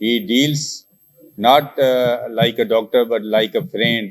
he deals not like a doctor but like a friend,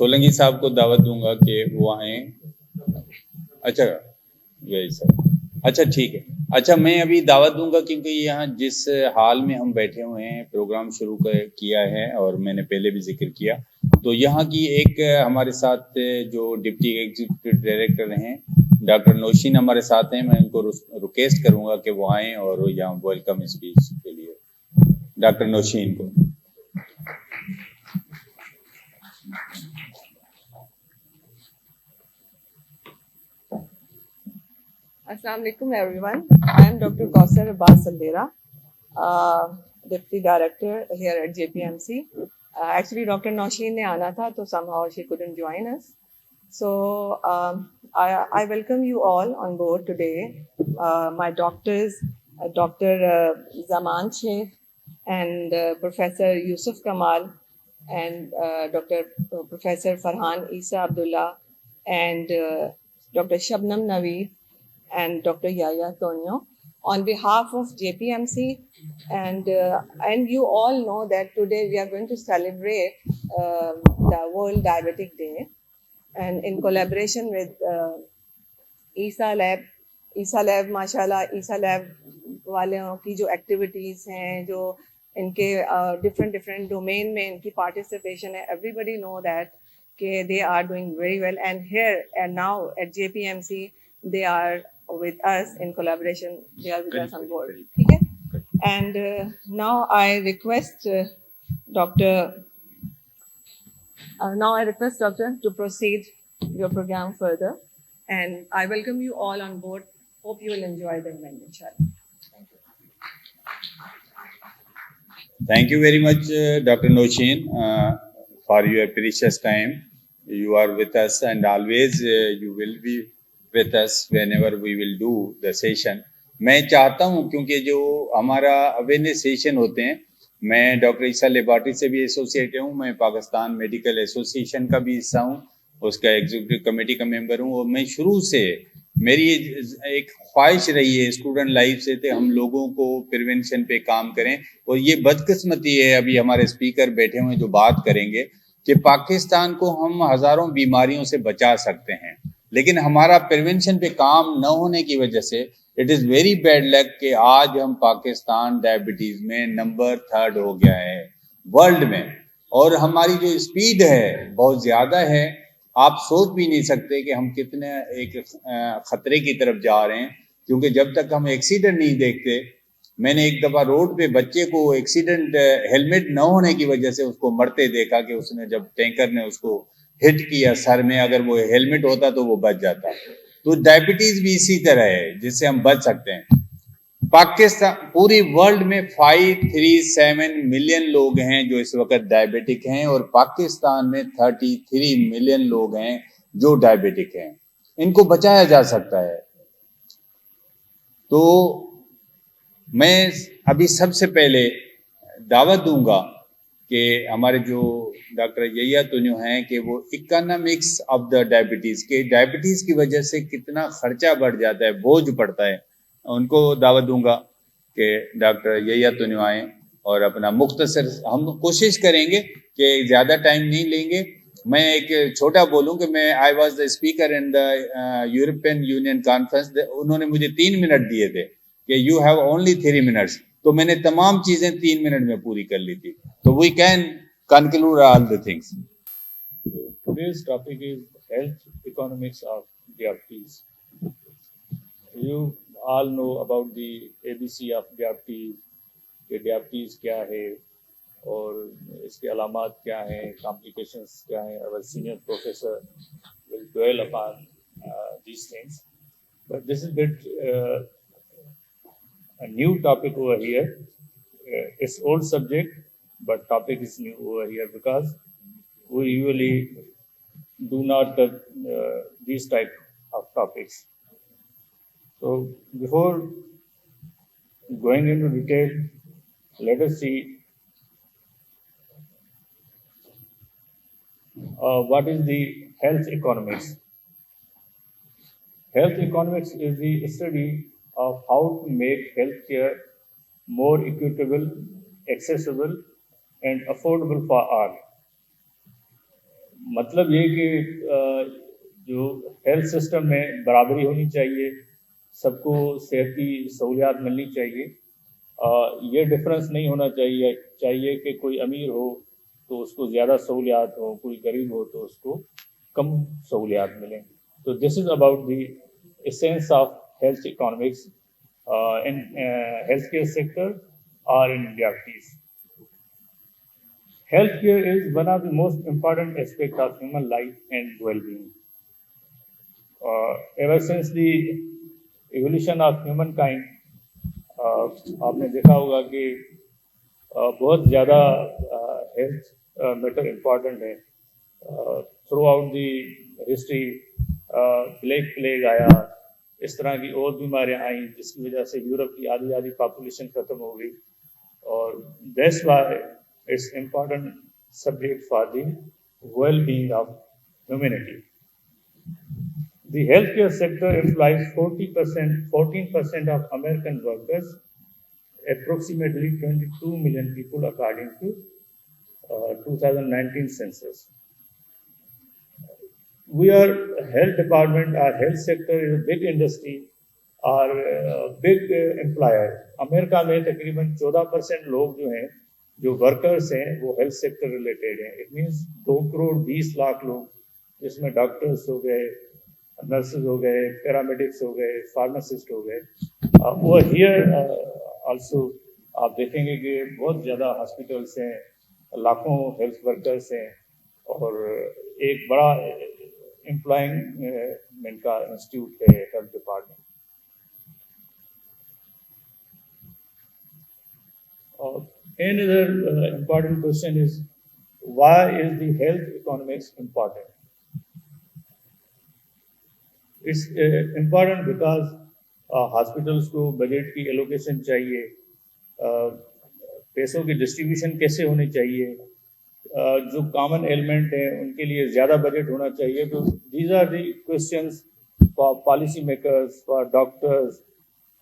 Solangi صاحب کو دعوت دوں گا کہ وہ آئیں. اچھا ویری سر, اچھا ٹھیک ہے. اچھا میں ابھی دعوت دوں گا کیونکہ یہاں جس حال میں ہم بیٹھے ہوئے ہیں پروگرام شروع کیا ہے اور میں نے پہلے بھی ذکر کیا, تو یہاں کی ایک ہمارے ساتھ جو ڈپٹی ایگزیکٹو ڈائریکٹر ہیں ڈاکٹر نوشین ہمارے ساتھ ہیں. میں ان کو ریکویسٹ کروں گا کہ وہ آئیں اور یہاں ویلکم اسپیچ کے لیے ڈاکٹر نوشین کو. Assalamu alaikum everyone. I am Dr. Kausar Abbas Saldera, Deputy Director here at JPMC. Actually Dr. Nausheen ne aana tha, so somehow she couldn't join us. So I welcome you all on board today. My doctors, Dr. Zaman Sheikh and Professor Yusuf Kamal and Professor Farhan Isa Abdullah and Dr. Shabnam Naveed and Dr. Yahya Tonio, on behalf of JPMC, and you all know that today we are going to celebrate the World Diabetic Day, and in collaboration with ESA Lab, mashallah, ESA Lab والوں کی جو activities ہیں, جو ان کے different domain میں ان کی participation ہے, everybody know that کہ they are doing very well, and here and now at JPMC they are with us in collaboration, they are with us on board. Okay? And now I request Doctor to proceed your program further, and I welcome you all on board. Hope you will enjoy the event, inshallah. Thank you very much, Dr. Nosheen, for your precious time. You are with us and always you will be with us whenever we will do the session. میں چاہتا ہوں کیونکہ جو ہمارا awareness session ہوتے ہیں, میں doctor عیسیٰ laboratory سے بھی ایسوسیٹ ہوں, میں پاکستان میڈیکل ایسوسیشن کا بھی حصہ ہوں, اس کا ایگزیکٹو کمیٹی کا ممبر ہوں, اور میں شروع سے میری ایک خواہش رہی ہے اسٹوڈنٹ لائف سے کہ ہم لوگوں کو پریونشن پہ کام کریں. اور یہ بدقسمتی ہے, ابھی ہمارے اسپیکر بیٹھے ہوئے جو بات کریں گے, کہ پاکستان کو ہم ہزاروں بیماریوں سے بچا سکتے ہیں, لیکن ہمارا پریونشن پہ کام نہ ہونے کی وجہ سے it is very bad luck کہ آج ہم پاکستان ڈائبٹیز میں نمبر 3 ہو گیا ہے ورلڈ میں, اور ہماری جو اسپیڈ ہے بہت زیادہ ہے. آپ سوچ بھی نہیں سکتے کہ ہم کتنے ایک خطرے کی طرف جا رہے ہیں, کیونکہ جب تک ہم ایکسیڈنٹ نہیں دیکھتے. میں نے ایک دفعہ روڈ پہ بچے کو ایکسیڈنٹ ہیلمٹ نہ ہونے کی وجہ سے اس کو مرتے دیکھا, کہ اس نے جب ٹینکر نے اس کو ہٹ کیا سر میں, اگر وہ ہیلمٹ ہوتا تو وہ بچ جاتا. تو ڈائبٹیز بھی اسی طرح ہے جس سے ہم بچ سکتے ہیں. پاکستان پوری ورلڈ میں 537 ملین لوگ ہیں جو اس وقت ڈائبٹک ہیں, اور پاکستان میں 33 ملین لوگ ہیں جو ڈائبٹک ہیں. ان کو بچایا جا سکتا ہے. تو میں ابھی سب سے پہلے دعوت دوں گا کہ ہمارے جو ڈاکٹر یحییٰ تونیو ہیں کہ وہ اکنامکس آف دا ڈائبٹیز, کے ڈائبٹیز کی وجہ سے کتنا خرچہ بڑھ جاتا ہے, بوجھ پڑتا ہے, ان کو دعوت دوں گا کہ ڈاکٹر یحییٰ تونیو آئیں اور اپنا مختصر, ہم کوشش کریں گے کہ زیادہ ٹائم نہیں لیں گے. میں ایک چھوٹا بولوں کہ میں آئی was the speaker in the European union conference, انہوں نے مجھے 3 منٹ دیے تھے کہ یو ہیو اونلی 3 منٹس, تو میں نے تمام چیزیں 3 منٹ میں پوری کر لی تھی. تو we can conclude all the things. Today's topic is health economics of diabetes. You all know about the ABC of diabetes, کہ diabetes کیا ہے اور اس کے علامات کیا ہیں, complications کیا ہیں. Our senior professor will dwell upon these things. But this is a bit a new topic over here. It's old subject, but topic is new over here because we usually do not touch these type of topics. So before going into detail, let us see what is the health economics. Health economics is the study of how to make healthcare more equitable, accessible, and affordable for all. مطلب یہ کہ جو health system میں برابری ہونی چاہیے، سب کو صحت کی سہولیات ملنی چاہیے. یہ ڈفرینس نہیں ہونا چاہیے کہ کوئی امیر ہو تو اس کو زیادہ سہولیات ہو، کوئی غریب ہو تو اس کو کم سہولیات ملیں. تو this is about the essence of health economics in health care sector اور in ڈیابٹیز. Health care is one of the most important aspects of human life and well-being. Ever since the evolution of humankind, آپ نے دیکھا ہوگا کہ بہت زیادہ health metre important ہے. Through out the history plague آیا، اس طرح کی اور بیماریاں آئیں جس کی وجہ سے یورپ کی آدھی پاپولیشن ختم ہو گئی. اور that's why it's important subject for the well-being of humanity. The healthcare sector employs 14% of American workers, approximately 22 million people according to 2019 census. We are health department, our health sector is a big industry or big employer. امریکہ میں تقریباً 14% لوگ جو ہیں جو workers ہیں وہ health sector related ہیں. It means 2,20,00,000 لوگ، جس میں ڈاکٹرس ہو گئے، نرسز ہو گئے، پیرامیڈکس ہو گئے، فارماسسٹ ہو گئے. وہ ہیئر آلسو آپ دیکھیں گے کہ بہت زیادہ ہاسپٹلس ہیں، لاکھوں ہیلتھ ورکرس ہیں، اور ایک بڑا امپلائمنٹ کا انسٹیٹیوٹ ہے health department. Another important question is, why is the health economics important? It's important because hospitals کو بجٹ کی ایلوکیشن چاہیے، پیسوں کی ڈسٹریبیوشن کیسے ہونی چاہیے، جو کامن ایلیمنٹ ہیں ان کے لیے زیادہ بجٹ ہونا چاہیے. تو these are the questions for policy makers, for doctors,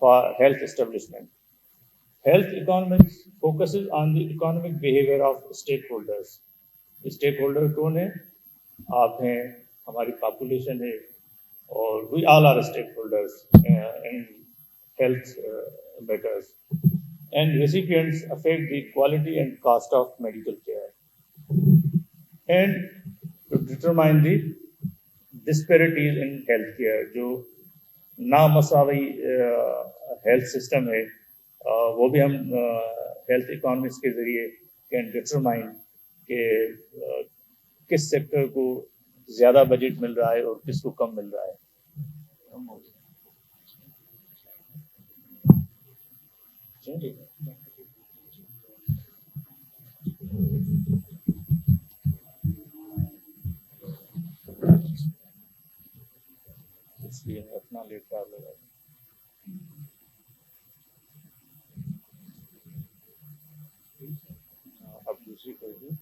for health establishment. Health economics focuses on the economic behavior of stakeholders. Stakeholder کون ہیں؟ آپ ہیں، ہماری پاپولیشن ہے، اور we all are stakeholders in health matters. And recipients affect the quality and cost of medical care. And to determine the disparities in health care، جو نامساوی health system ہے، وہ بھی ہم ہیلتھ اکانومکس کے ذریعے کین ڈٹرمائن کہ کس sector کو زیادہ بجٹ مل رہا ہے اور کس کو کم مل رہا ہے. اس لیے اپنا لیٹ کار لگا. اب دوسری کر دوں.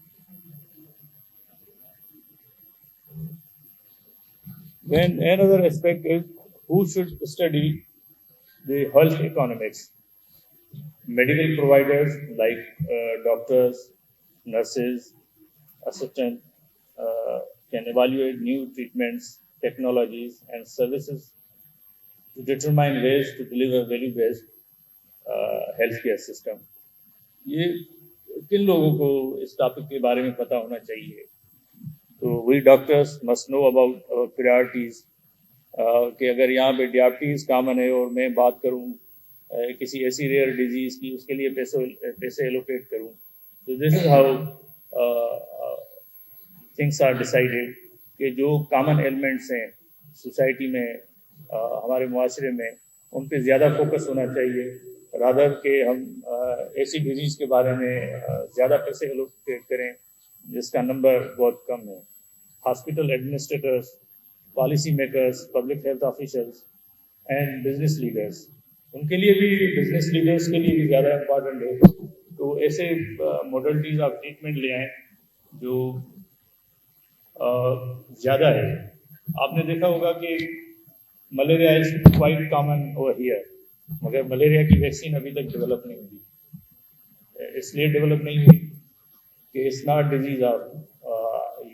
Then another aspect is who should study the health economics. Medical providers like doctors, nurses, assistants can evaluate new treatments, technologies and services to determine ways to deliver value-based healthcare system. یہ کن لوگوں کو اس topic کے بارے میں پتہ ہونا چاہیے؟ تو وی ڈاکٹرس مسٹ نو اباؤٹ اور پریارٹیز، کہ اگر یہاں پہ ڈیابٹیز کامن ہے اور میں بات کروں کسی ایسی ریئر ڈیزیز کی، اس کے لیے پیسے ایلوکیٹ کروں. تو this is how things are decided کہ جو کامن ایلیمنٹس ہیں سوسائٹی میں، ہمارے معاشرے میں، ان پہ زیادہ فوکس ہونا چاہیے، رادر کہ ہم ایسی ڈیزیز کے بارے میں زیادہ پیسے ایلوکیٹ کریں جس کا نمبر بہت کم ہے. Hospital administrators, policy makers, public health officers and business leaders, ان کے لیے بھی، بزنس لیڈرس کے لیے بھی زیادہ امپورٹنٹ ہے. تو ایسے موڈلٹیز آف ٹریٹمنٹ لے آئیں جو زیادہ ہے. آپ نے دیکھا ہوگا کہ malaria is quite common over here, مگر ملیریا کی ویکسین ابھی تک ڈیولپ نہیں ہوئی. اس لیے ڈیولپ نہیں ہوئی کہ it's not disease of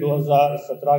2017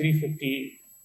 $350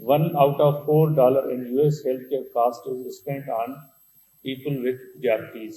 $1 out of $4 in US healthcare cost is spent on people with diabetes।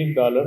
$1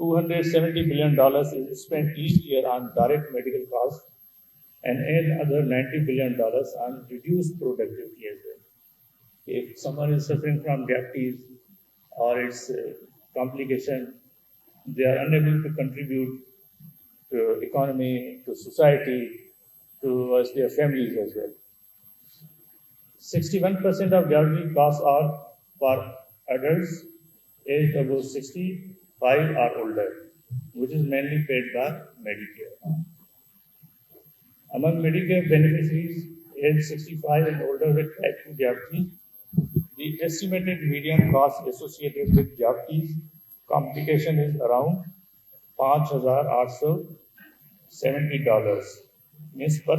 $270 billion is spent each year on direct medical costs and another $90 billion on reduced productivity as well. If someone is suffering from diabetes or its complication, they are unable to contribute to economy, to society, to their families as well. 61% of diabetes costs are for adults aged above 65 or older, which is mainly paid by Medicare. Among Medicare beneficiaries aged 65 and older with type 2 diabetes, the estimated median cost associated with diabetes complication is around $5,870, means per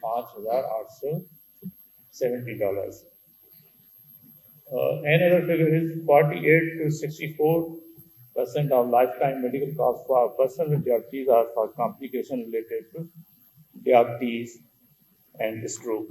$5,870। Another figure is 48 to 64% of lifetime medical costs for a person with diabetes are for complication related to diabetes and stroke।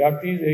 diabetes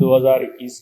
2021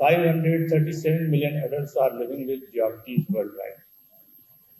537 million adults are living with diabetes worldwide।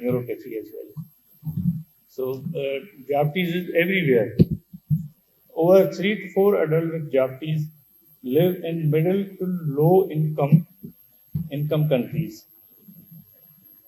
neuropathy as well. So diabetes is everywhere. Over 3 to 4 adults with diabetes live in middle to low income countries.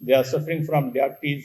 they are suffering from diabetes,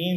3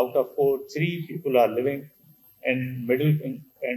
out of 4, 3 people are living in middle and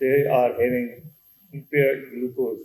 they are having impaired glucose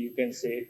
you can say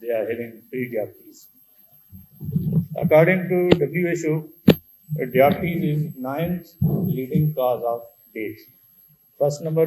they are having pre-diabetes. According to WHO, diabetes is 9th leading cause of death. First number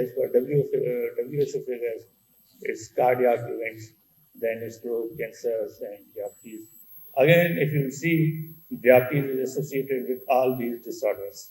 as per WHO figures is cardiac events, then stroke, cancers and diabetes. Again, if you see, diabetes is associated with all these disorders.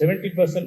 70%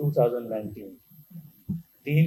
2019. 3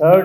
3rd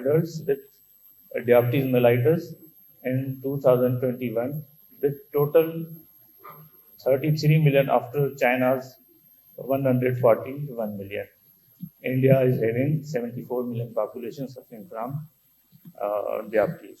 adults with diabetes mellitus in 2021 with total 33 million after China's 141 million. India is having 74 million population suffering from diabetes.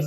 10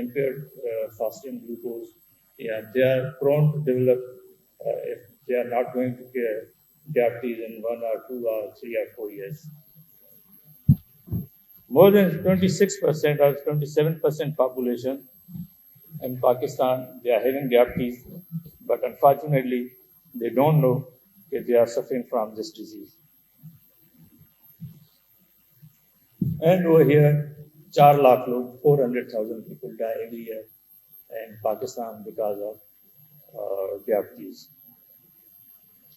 impaired fasting glucose, yeah, they are prone to develop if they are not going to care diabetes in 1 or 2 or 3 or 4 years. More than 26% or 27% population in Pakistan, they are having diabetes, but unfortunately they don't know that they are suffering from this disease. And over here 4 lakh log, 400,000 people die every year in Pakistan because of diabetes.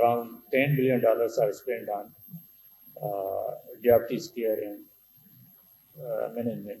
around $10 billion are spent on diabetes care and management.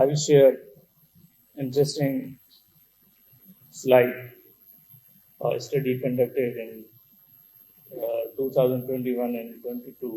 I will share interesting slide. A study conducted in 2021 and 22.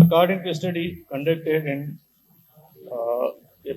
According to a study conducted in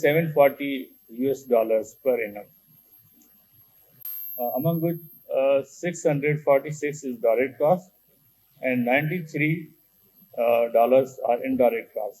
$740 per annum. Among which 646 is direct cost and $93 are indirect cost.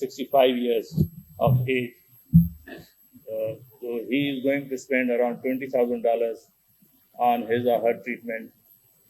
65 years of age. So he is going to spend around $20,000 on his or her treatment.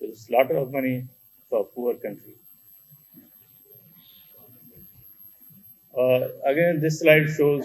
So it's a lot of money for a poor country. Again, this slide shows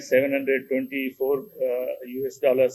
$724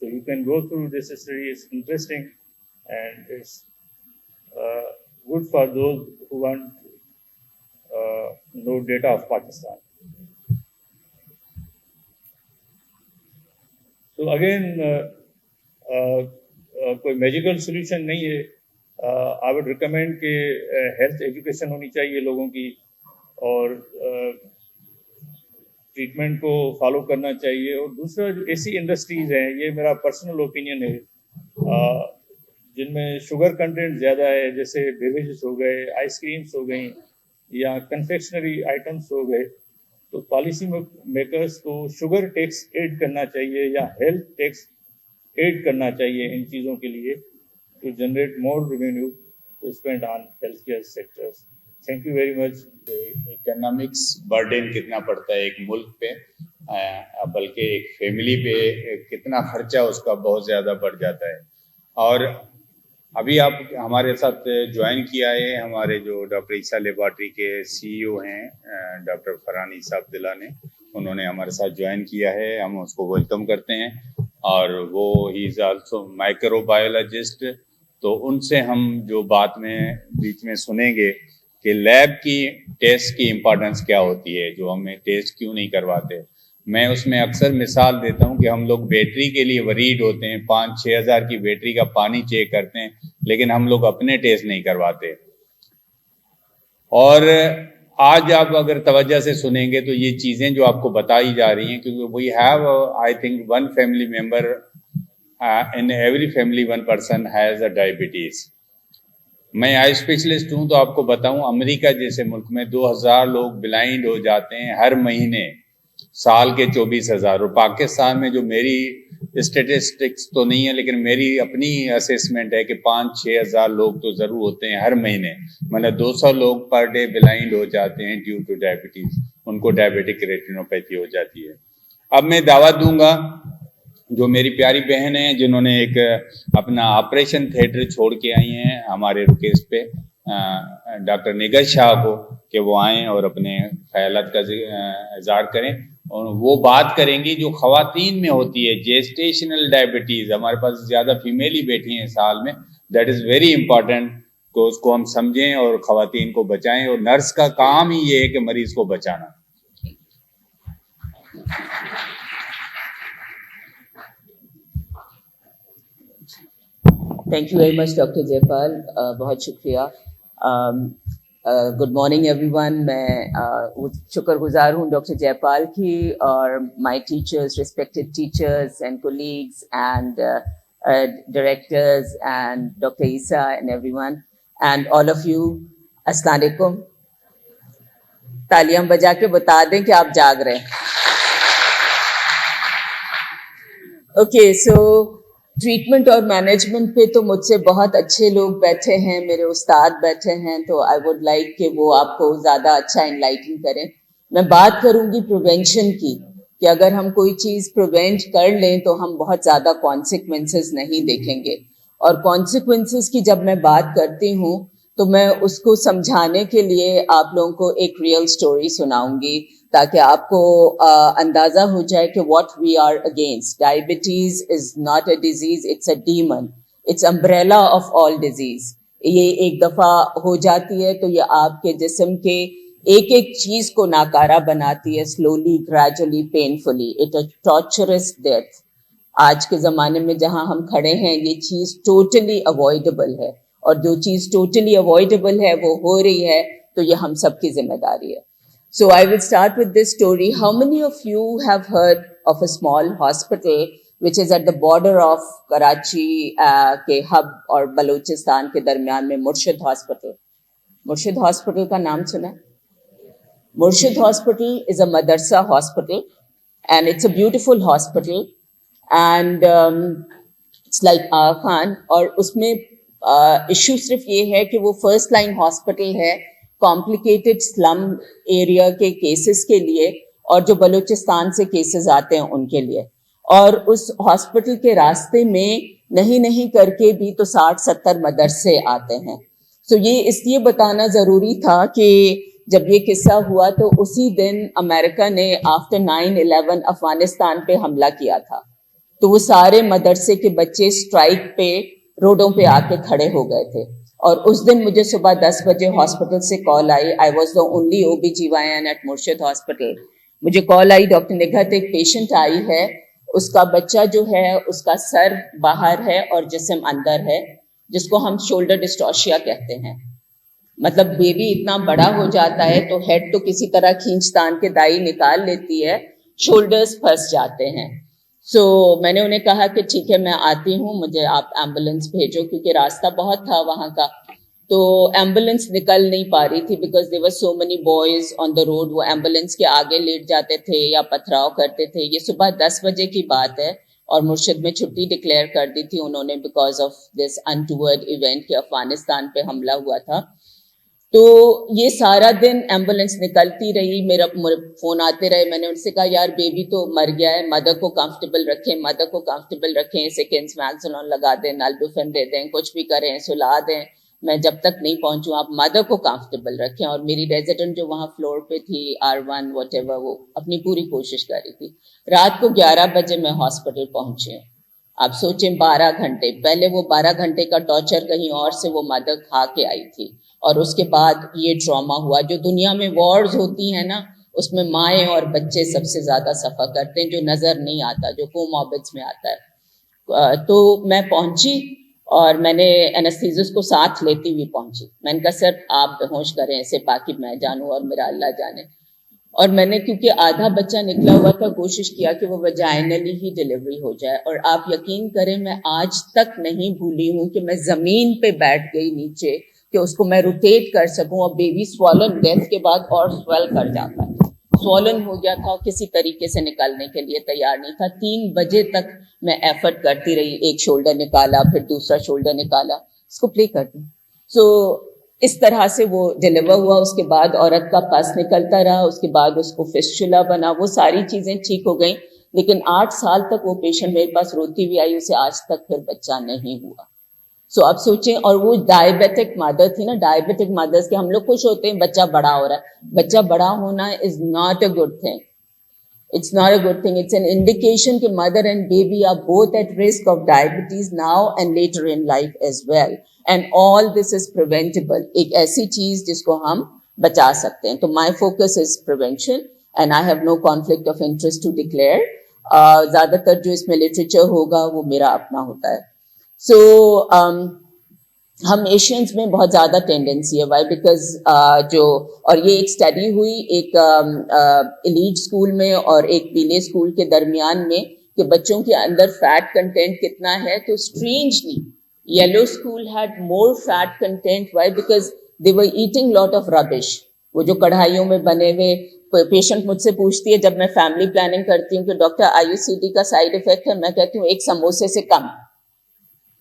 so you can go through this study. It's interesting and it's good for those who want no data of Pakistan. So again, کوئی magical solution نہیں ہے. I would recommend کہ health education ہونی چاہیے لوگوں کی, اور treatment کو فالو کرنا چاہیے. اور دوسرا جو ایسی انڈسٹریز ہیں, یہ میرا پرسنل اوپینین ہے, جن میں شوگر کنٹینٹ زیادہ ہے, جیسے بیوریجز ہو گئے, آئس کریمس ہو گئیں, یا کنفیکشنری آئٹمس ہو گئے, تو پالیسی میکرز کو شوگر ٹیکس ایڈ کرنا چاہیے یا ہیلتھ ٹیکس ایڈ کرنا چاہیے ان چیزوں کے لیے, to generate more revenue to spend on health care sectors. Thank you very much. Economics burden کتنا پڑتا ہے ایک ملک پہ, بلکہ ایک فیملی پہ کتنا خرچہ اس کا بہت زیادہ بڑھ جاتا ہے. اور ابھی آپ ہمارے ساتھ جوائن کیا ہے ہمارے جو ڈاکٹر عیسیٰ لیبارٹری کے CEO ہیں ڈاکٹر فرحان عیسیٰ عبداللہ نے, انہوں نے ہمارے ساتھ جوائن کیا ہے. ہم اس کو ویلکم کرتے ہیں. اور وہ ہی از آلسو مائکرو بایولوجسٹ. تو ان سے ہم جو بات میں بیچ میں سنیں گے کہ لیب کی ٹیسٹ کی امپورٹنس کیا ہوتی ہے, جو ہمیں ٹیسٹ کیوں نہیں کرواتے. میں اس میں اکثر مثال دیتا ہوں کہ ہم لوگ بیٹری کے لیے وریڈ ہوتے ہیں, 5-6 ہزار کی بیٹری کا پانی چیک کرتے ہیں, لیکن ہم لوگ اپنے ٹیسٹ نہیں کرواتے. اور آج آپ اگر توجہ سے سنیں گے تو یہ چیزیں جو آپ کو بتائی جا رہی ہیں, کیونکہ we have I think 1 family member in every family 1 person has a diabetes. میں آئی اسپیشلسٹ ہوں, تو آپ کو بتاؤں امریکہ جیسے ملک میں 2000 لوگ بلائنڈ ہو جاتے ہیں ہر مہینے, سال کے 24,000. اور پاکستان میں جو میری اسٹیٹسٹکس تو نہیں ہے, لیکن میری اپنی اسیسمنٹ ہے کہ 5-6 ہزار لوگ تو ضرور ہوتے ہیں ہر مہینے. مطلب 200 لوگ پر ڈے بلائنڈ ہو جاتے ہیں ڈیو ٹو ڈائبٹیز, ان کو ڈائبٹک ریٹینوپیتھی ہو جاتی ہے. اب میں دعوت دوں گا جو میری پیاری بہن ہیں جنہوں نے ایک اپنا آپریشن تھیٹر چھوڑ کے آئی ہیں ہمارے رکیز پہ, ڈاکٹر نگر شاہ کو, کہ وہ آئیں اور اپنے خیالات کا اظہار کریں. اور وہ بات کریں گی جو خواتین میں ہوتی ہے, جیسٹیشنل ڈائبٹیز. ہمارے پاس زیادہ فیمیل ہی بیٹھی ہیں سال میں. دیٹ از ویری امپورٹنٹ کہ اس کو ہم سمجھیں اور خواتین کو بچائیں, اور نرس کا کام ہی یہ ہے کہ مریض کو بچانا. Thank you very much doctor Jay Paul, بہت شکریہ. Good morning everyone. میں شکر گزار ہوں ڈاکٹر جے پال کی اور my teachers, respected teachers and colleagues and directors and doctor Isa and everyone and all of you. السلام علیکم. تالیاں بجا کے بتا دیں کہ آپ جاگ رہے ہیں. اوکے, سو ٹریٹمنٹ اور مینجمنٹ پہ تو مجھ سے بہت اچھے لوگ بیٹھے ہیں, میرے استاد بیٹھے ہیں, تو آئی ووڈ لائک کہ وہ آپ کو زیادہ اچھا انلائٹن کریں. میں بات کروں گی پریونشن کی, کہ اگر ہم کوئی چیز پریونٹ کر لیں تو ہم بہت زیادہ کانسیکوینسز نہیں دیکھیں گے. اور کانسیکوینسز کی جب میں بات کرتی ہوں تو میں اس کو سمجھانے کے لیے آپ لوگوں کو ایک ریئل سٹوری سناؤں گی, تاکہ آپ کو اندازہ ہو جائے کہ what we are against. Diabetes is not a disease, it's a demon, it's umbrella of all disease. یہ ایک دفعہ ہو جاتی ہے تو یہ آپ کے جسم کے ایک ایک چیز کو ناکارہ بناتی ہے, سلولی, gradually, painfully. It a torturous death. آج کے زمانے میں جہاں ہم کھڑے ہیں یہ چیز ٹوٹلی اوائڈیبل ہے, اور جو چیز ٹوٹلی اوائڈیبل ہے وہ ہو رہی ہے, تو یہ ہم سب کی ذمہ داری ہے. So I will start with this story. How many of you have heard of a small hospital which is at the border of Karachi کے ہب اور بلوچستان کے درمیان میں, مرشد ہاسپٹل؟ مرشد ہاسپٹل کا نام سنا ہے؟ مرشد hospital is a madrasa hospital and it's a beautiful hospital and it's like Aga Khan. اور اس میں ایشو صرف یہ ہے کہ وہ فرسٹ لائن ہاسپٹل ہے کمپلیکیٹڈ سلم ایریا کے کیسز کے لیے, اور جو بلوچستان سے کیسز آتے ہیں ان کے لیے. اور اس ہاسپٹل کے راستے میں نہیں کر کے بھی تو 60-70 مدرسے آتے ہیں. سو یہ اس لیے بتانا ضروری تھا کہ جب یہ قصہ ہوا تو اسی دن امریکہ نے آفٹر 9/11 افغانستان پہ حملہ کیا تھا, تو وہ سارے مدرسے کے بچے اسٹرائک پہ روڈوں پہ آ کے کھڑے ہو گئے تھے. اور اس دن مجھے صبح 10 بجے ہاسپٹل سے کال آئی. I was the only OB-GYN at Murshid hospital. مجھے کال آئی, ڈاکٹر نے کہا ایک پیشنٹ آئی ہے, اس کا بچہ جو ہے اس کا سر باہر ہے اور جسم اندر ہے, جس کو ہم شولڈر ڈسٹورشیا کہتے ہیں. مطلب بیبی اتنا بڑا ہو جاتا ہے تو ہیڈ تو کسی طرح کھینچ تان کے دائی نکال لیتی ہے, شولڈرز پھنس جاتے ہیں. سو میں نے انہیں کہا کہ ٹھیک ہے میں آتی ہوں, مجھے آپ ایمبولینس بھیجو, کیونکہ راستہ بہت تھا وہاں کا. تو ایمبولینس نکل نہیں پا رہی تھی because there so many boys on the road. وہ ایمبولینس کے آگے لیٹ جاتے تھے یا پتھراؤ کرتے تھے. یہ صبح 10 بجے کی بات ہے اور مرشد میں چھٹی ڈکلیئر کر دی تھی انہوں نے بیکاز آف دس انٹورڈ ایونٹ کہ افغانستان پہ حملہ ہوا تھا. تو یہ سارا دن ایمبولینس نکلتی رہی, میرا فون آتے رہے. میں نے ان سے کہا یار بیبی تو مر گیا ہے, مدر کو کمفرٹیبل رکھیں, مدر کو کمفرٹیبل رکھیں, سیکنڈز میگزولون لگا دیں, نالبوفین دے دیں, کچھ بھی کریں, سلا دیں, میں جب تک نہیں پہنچوں آپ مدر کو کمفرٹیبل رکھیں. اور میری ریزیڈنٹ جو وہاں فلور پہ تھی R1 واٹ ایور, وہ اپنی پوری کوشش کر رہی تھی. رات کو 11 بجے میں ہاسپٹل پہنچے. آپ سوچیں 12 گھنٹے پہلے وہ 12 گھنٹے کا ٹارچر کہیں اور سے وہ مدر کھا کے آئی تھی, اور اس کے بعد یہ ڈراما ہوا. جو دنیا میں وارز ہوتی ہیں نا, اس میں مائیں اور بچے سب سے زیادہ سفر کرتے ہیں, جو نظر نہیں آتا, جو کوموربڈس میں آتا ہے. تو میں پہنچی اور میں نے اینستھیزس کو ساتھ لیتی ہوئی پہنچی. میں نے کہا سر آپ بے ہوش کریں اسے, باقی میں جانوں اور میرا اللہ جانے. اور میں نے کیونکہ آدھا بچہ نکلا ہوا تھا, کوشش کیا کہ وہ ویجائنلی ہی ڈلیوری ہو جائے. اور آپ یقین کریں میں آج تک نہیں بھولی ہوں کہ میں زمین پہ بیٹھ گئی نیچے کہ اس کو میں روٹیٹ کر سکوں. اور بیبی سوالن ڈیتھ کے بعد اور سویل کر جاتا ہے, سوالن ہو گیا تھا, کسی طریقے سے نکالنے کے لیے تیار نہیں تھا. 3 بجے تک میں ایفرٹ کرتی رہی, ایک شولڈر نکالا, پھر دوسرا شولڈر نکالا, اس کو پلے کرتی. سو اس طرح سے وہ ڈلیور ہوا. اس کے بعد عورت کا پس نکلتا رہا, اس کے بعد اس کو فسچولا بنا, وہ ساری چیزیں ٹھیک ہو گئیں. لیکن 8 سال تک وہ پیشنٹ میرے پاس روتی ہوئی آئی, اسے آج تک پھر بچہ نہیں ہوا. سو آپ سوچیں, اور وہ ڈائبیٹک مدر تھی نا. ڈائبیٹک مدرس کے ہم لوگ خوش ہوتے ہیں بچہ بڑا ہو رہا ہے, بچہ بڑا ہونا از not a good thing. It's not a good thing. It's an indication کہ mother and baby are both at risk of diabetes now and later in life as well. And all this is preventable. ایک ایسی چیز جس کو ہم بچا سکتے ہیں. تو my focus is prevention and I have no conflict of interest to declare. زیادہ تر جو اس میں literature ہوگا وہ میرا اپنا ہوتا ہے. So ہم ایشینز میں بہت زیادہ ٹینڈنسی ہے. وائی بیکاز جو, اور یہ ایک اسٹڈی ہوئی ایک ایلیٹ اسکول میں اور ایک پیلے اسکول کے درمیان میں کہ بچوں کے اندر فیٹ کنٹینٹ کتنا ہے. تو strangely yellow school had more fat content. Why because they were eating lot of rubbish. وہ جو کڑھائیوں میں بنے ہوئے, پیشنٹ مجھ سے پوچھتی ہے جب میں فیملی پلاننگ کرتی ہوں کہ ڈاکٹر IUCD کا سائڈ افیکٹ ہے, میں کہتی ہوں ایک سموسے سے کم.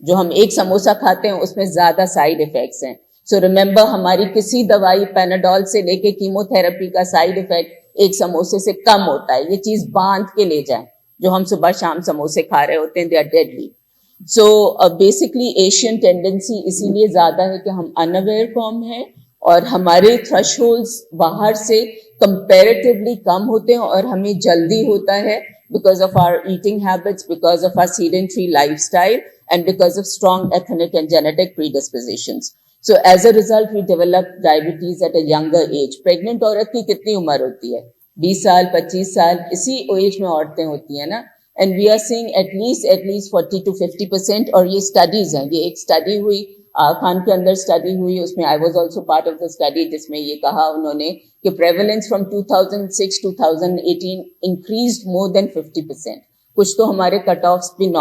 جو ہم ایک سموسہ کھاتے ہیں اس میں زیادہ سائیڈ افیکٹس ہیں. سو ریممبر ہماری کسی دوائی پیناڈول سے لے کے کیمو تھراپی کا سائیڈ افیکٹ ایک سموسے سے کم ہوتا ہے. یہ چیز باندھ کے لے جائیں, جو ہم صبح شام سموسے کھا رہے ہوتے ہیں, they are deadly. So basically Asian tendency اسی لیے زیادہ ہے کہ ہم انویئر قوم ہیں اور ہمارے تھریش ہولڈس باہر سے کمپیریٹیولی کم ہوتے ہیں اور ہمیں جلدی ہوتا ہے because of our eating habits, because of our sedentary lifestyle, and because of strong ethnic and genetic predispositions. So as a result, we develop diabetes at a younger age. Pregnant عورت کی کتنی عمر ہوتی ہے؟ 20 سال 25 سال اسی ایج میں عورتیں ہوتی ہیں نا. And we are seeing at least 40 to 50%. اور یہ اسٹڈیز ہیں, یہ ایک اسٹڈی ہوئی خان کے اندر اسٹڈی ہوئی, اس میں I was also part of the study, جس میں یہ کہا انہوں نے کہ prevalence from 2006 to 2018 increased more than 50%. کچھ تو ہمارے کٹ آفس بھی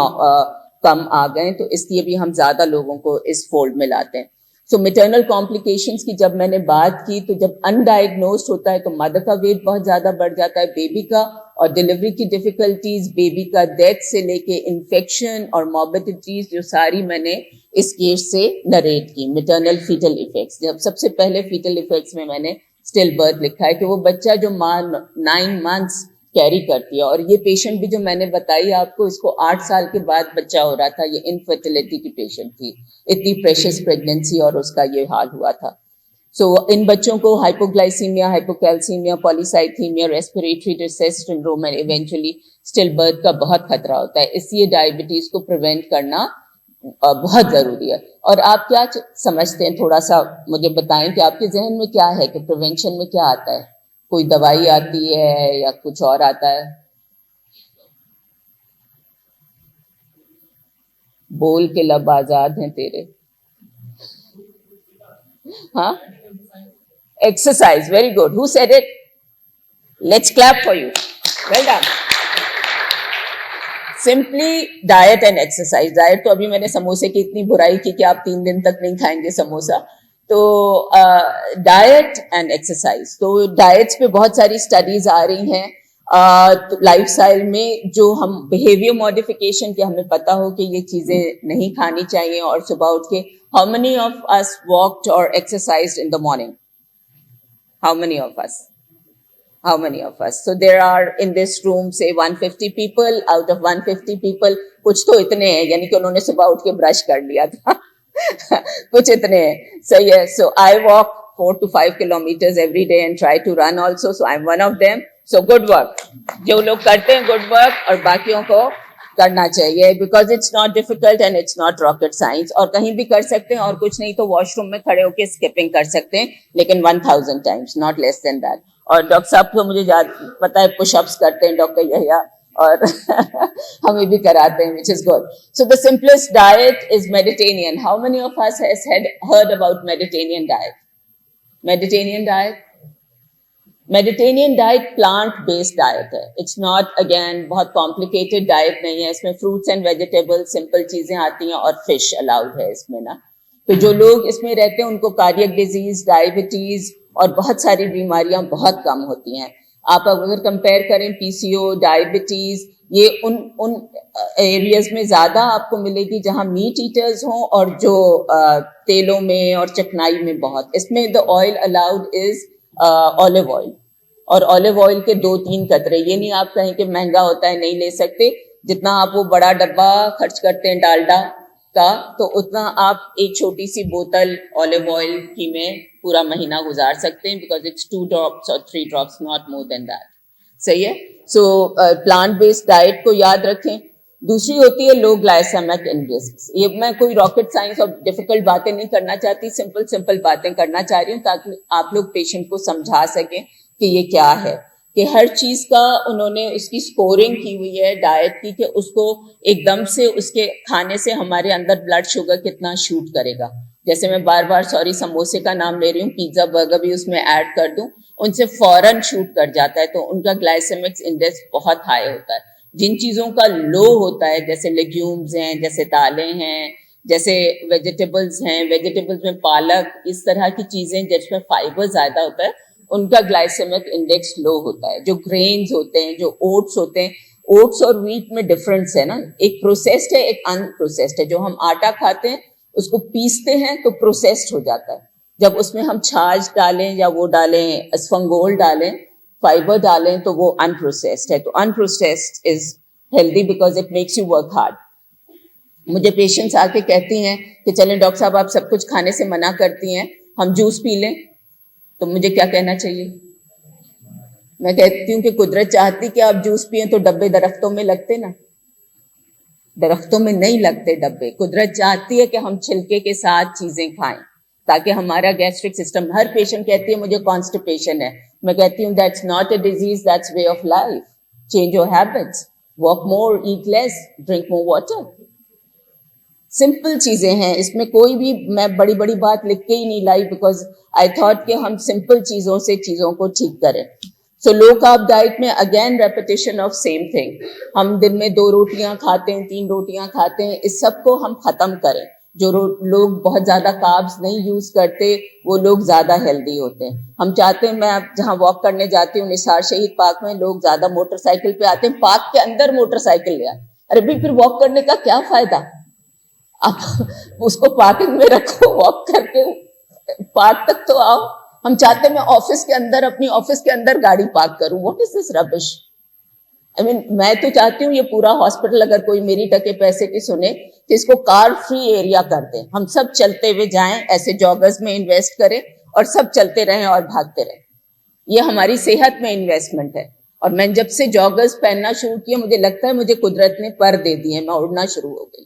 کم آ گئے, تو اس لیے بھی ہم زیادہ لوگوں کو اس فولڈ میں لاتے ہیں. سو میٹرنل کمپلیکیشنس کی جب میں نے بات کی تو جب انڈائگنوزڈ ہوتا ہے تو مدر کا ویٹ بہت زیادہ بڑھ جاتا ہے, بیبی کا, اور ڈلیوری کی ڈیفیکلٹیز, بیبی کا ڈیتھ سے لے کے انفیکشن اور موربیڈیٹیز, جو ساری میں نے اس کیس سے نریٹ کی. میٹرنل فیٹل ایفیکٹس, جب سب سے پہلے فیٹل ایفیکٹس میں نے اسٹل برتھ لکھا ہے کہ وہ بچہ جو ماں 9 months کیری کرتی ہے. اور یہ پیشنٹ بھی جو میں نے بتائی آپ کو, اس کو 8 سال کے بعد بچہ ہو رہا تھا. یہ انفرٹیلٹی کی پیشنٹ تھی, اتنی پریشس پریگنینسی اور اس کا یہ حال ہوا تھا. سو ان بچوں کو hypoglycaemia, hypocalcaemia, polycythaemia, respiratory distress syndrome and eventually stillbirth کا بہت خطرہ ہوتا ہے. اس لیے ڈائبٹیز کو پریونٹ کرنا بہت ضروری ہے. اور آپ کیا سمجھتے ہیں, تھوڑا سا مجھے بتائیں کہ آپ کے ذہن میں کیا ہے کہ پریونشن میں کیا آتا ہے؟ کوئی دوائی آتی ہے یا کچھ اور آتا ہے؟ بول کے لب آزاد ہیں تیرے. ہاں, exercise. Very good. Who said it? Let's clap for you. Well done. Simply diet and exercise. Diet تو ابھی میں نے سموسے کی اتنی برائی کی کہ آپ 3 دن تک نہیں کھائیں گے سموسا. تو ڈائٹ اینڈ ایکسرسائز. تو ڈائٹس پہ بہت ساری اسٹڈیز آ رہی ہیں لائف اسٹائل میں, جو ہم بیہیویئر ماڈیفیکیشن کے ہمیں پتا ہو کہ یہ چیزیں نہیں کھانی چاہیے. اور صبح اٹھ کے how many of us walked اور exercised in the morning? How many of us? How many of us? So there are in this room say 150 people. Out of 150 people, کچھ تو اتنے ہیں یعنی کہ انہوں نے صبح اٹھ کے برش کر لیا تھا. کچھ اتنے ہیں. صحیح ہے. So I walk 4 to 5 kilometers every day and try to run also. So I'm one of them. So good work. جو لوگ کرتے ہیں good work, اور باقیوں کو کرنا چاہیے because it's not difficult and it's not rocket science. اور کہیں بھی کر سکتے ہیں, اور کچھ نہیں تو واش روم میں کھڑے ہو کے اسکپنگ کر سکتے ہیں, لیکن 1000 times, not less than that. اور ڈاکٹر صاحب کو مجھے پتا ہے پش اپس کرتے ہیں ڈاکٹر یحییٰ, اور ہمیں بھی کراتے ہیں, which is good. So the simplest diet is Mediterranean. How many of us has heard about Mediterranean diet? Mediterranean diet? Mediterranean diet plant based diet ہے. It's not again بہت complicated diet نہیں ہے. اس میں fruits and vegetables simple چیزیں آتی ہیں, اور fish allowed ہے اس میں نا. تو جو لوگ اس میں رہتے ہیں ان کو کارڈیک ڈیزیز, ڈائبٹیز اور بہت ساری بیماریاں بہت کم ہوتی ہیں. آپ اگر کمپیئر کریں پی سی او, ڈائبٹیز, یہ ان ایریاز میں زیادہ آپ کو ملے گی جہاں میٹ ایٹرز ہوں, اور جو تیلوں میں اور چکنائی میں بہت. اس میں the oil allowed is olive oil, اور آلیو آئل کے 2-3 قطرے. یہ نہیں آپ کہیں کہ مہنگا ہوتا ہے نہیں لے سکتے, جتنا آپ وہ بڑا ڈبہ خرچ کرتے ہیں ڈالڈا کا, تو اتنا آپ ایک چھوٹی سی بوتل آلیو آئل کی میں پورا مہینہ گزار سکتے ہیں, بیکاز اٹس 2 drops اور 3 drops, not more than that. صحیح ہے. سو پلانٹ بیسڈ ڈائٹ کو یاد رکھیں. دوسری ہوتی ہے لو گلائسیمک انڈیکس. یہ میں کوئی راکٹ سائنس اور ڈیفیکلٹ باتیں نہیں کرنا چاہتی, سمپل باتیں کرنا چاہ رہی ہوں تاکہ آپ لوگ پیشنٹ کو سمجھا سکیں کہ یہ کیا ہے. کہ ہر چیز کا انہوں نے اس کی سکورنگ کی ہوئی ہے ڈائٹ کی, کہ اس کو ایک دم سے اس کے کھانے سے ہمارے اندر بلڈ شوگر کتنا شوٹ کرے گا. جیسے میں بار بار سوری کا نام لے رہی ہوں, پیزا برگر بھی اس میں ایڈ کر دوں, ان سے فوراً شوٹ کر جاتا ہے. تو ان کا گلائسیمک انڈیکس بہت ہائی ہوتا ہے. جن چیزوں کا لو ہوتا ہے, جیسے لیگیومز ہیں, جیسے دالیں ہیں, جیسے ویجیٹیبلز ہیں, ویجیٹیبلز میں پالک, اس طرح کی چیزیں جس میں فائبر زیادہ ہوتا ہے, ان کا گلائسیمک انڈیکس لو ہوتا ہے. جو گرینز ہوتے ہیں, جو اوٹس ہوتے ہیں, اوٹس اور ویٹ میں ڈفرنس ہے نا, ایک پروسیسڈ ہے ایک ان پروسیسڈ ہے. جو ہم آٹا کھاتے ہیں اس کو پیستے ہیں تو پروسیسڈ ہو جاتا ہے. جب اس میں ہم چھاچھ ڈالیں یا وہ ڈالیں اسفنگول ڈالیں, فائبر ڈالیں, تو وہ ان پروسیسڈ ہے. تو unprocessed is healthy because it makes you work hard. مجھے پیشنٹس آ کے کہتی ہیں کہ چلیں ڈاکٹر صاحب آپ سب کچھ کھانے سے منع کرتی ہیں, ہم جوس پی لیں. تو مجھے کیا کہنا چاہیے؟ میں کہتی ہوں کہ قدرت چاہتی کہ آپ جوس پئیں تو ڈبے درختوں میں لگتے نا, درختوں میں نہیں لگتے ڈبے. قدرت چاہتی ہے کہ ہم چھلکے کے ساتھ چیزیں کھائیں تاکہ ہمارا گیسٹرک سسٹم. ہر پیشنٹ کہتی ہے مجھے کانسٹیپیشن ہے, میں کہتی ہوں that's not a disease, that's way of life. Change your habits, walk more, eat less, drink more water. Simple چیزیں ہیں, اس میں کوئی بھی میں بڑی بڑی بات لکھ کے ہی نہیں لائی, بیکاز آئی تھاٹ کہ ہم سمپل چیزوں سے چیزوں کو ٹھیک کریں. سو لو کارب ڈائٹ میں again repetition of same thing. ہم دن میں 2 روٹیاں کھاتے ہیں, 3 روٹیاں کھاتے ہیں, اس سب کو ہم ختم کریں. جو لوگ بہت زیادہ کاربز نہیں یوز کرتے وہ لوگ زیادہ ہیلدی ہوتے ہیں. ہم چاہتے ہیں, میں جہاں واک کرنے جاتی ہوں نثار شہید پارک میں, لوگ زیادہ موٹر سائیکل پہ آتے ہیں, پارک کے اندر موٹر سائیکل لے آئے. ارے بھی پھر واک کرنے کا کیا فائدہ؟ آپ اس کو پارکنگ میں رکھو, واک کر کے پارک تک تو آؤ. ہم چاہتے ہیں میں آفس کے اندر, اپنی آفس کے اندر گاڑی پارک کروں. واٹ از دس ربش؟ میں تو چاہتی ہوں یہ پورا ہاسپٹل اگر کوئی میری ٹکے پیسے کی سنے تو اس کو کار فری ایریا کر دیں. ہم سب چلتے ہوئے جائیں, ایسے جاگرز میں انویسٹ کریں اور سب چلتے رہیں اور بھاگتے رہیں. یہ ہماری صحت میں انویسٹمنٹ ہے. اور میں جب سے جاگرز پہننا شروع کیا مجھے لگتا ہے مجھے قدرت نے پر دے دی ہے, میں اڑنا شروع ہو گئی.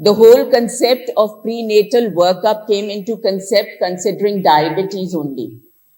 The whole concept of prenatal workup came into concept considering diabetes only.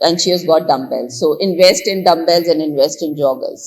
and she has got dumbbells. So invest in dumbbells and invest in joggers.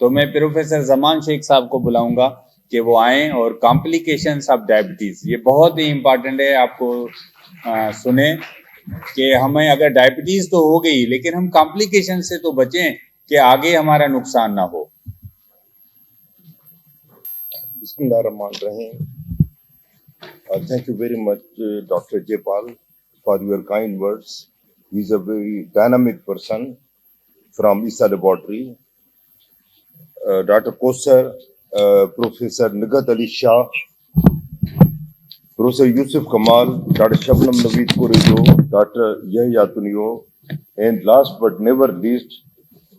تو میں پروفیسر زمان شیخ صاحب کو بلاؤں گا کہ وہ آئیں اور کمپلیکیشنز آف ڈائبٹیز، یہ بہت ہی امپارٹنٹ ہے، آپ کو سنیں کہ ہمیں اگر ڈائبٹیز تو ہو گئی لیکن ہم کمپلیکیشن سے تو بچیں کہ آگے ہمارا نقصان نہ ہو۔ بسم اللہ الرحمن الرحیم. Thank you very much, Dr. Jaypal, for your kind words. He is a very dynamic person from ISA Laboratory. Dr. Kausar, Professor Nighat Ali Shah, Professor Yusuf Kamal, Dr. Shabnam Naveed Kurido, Dr. Yahya Tunio, and last but never least,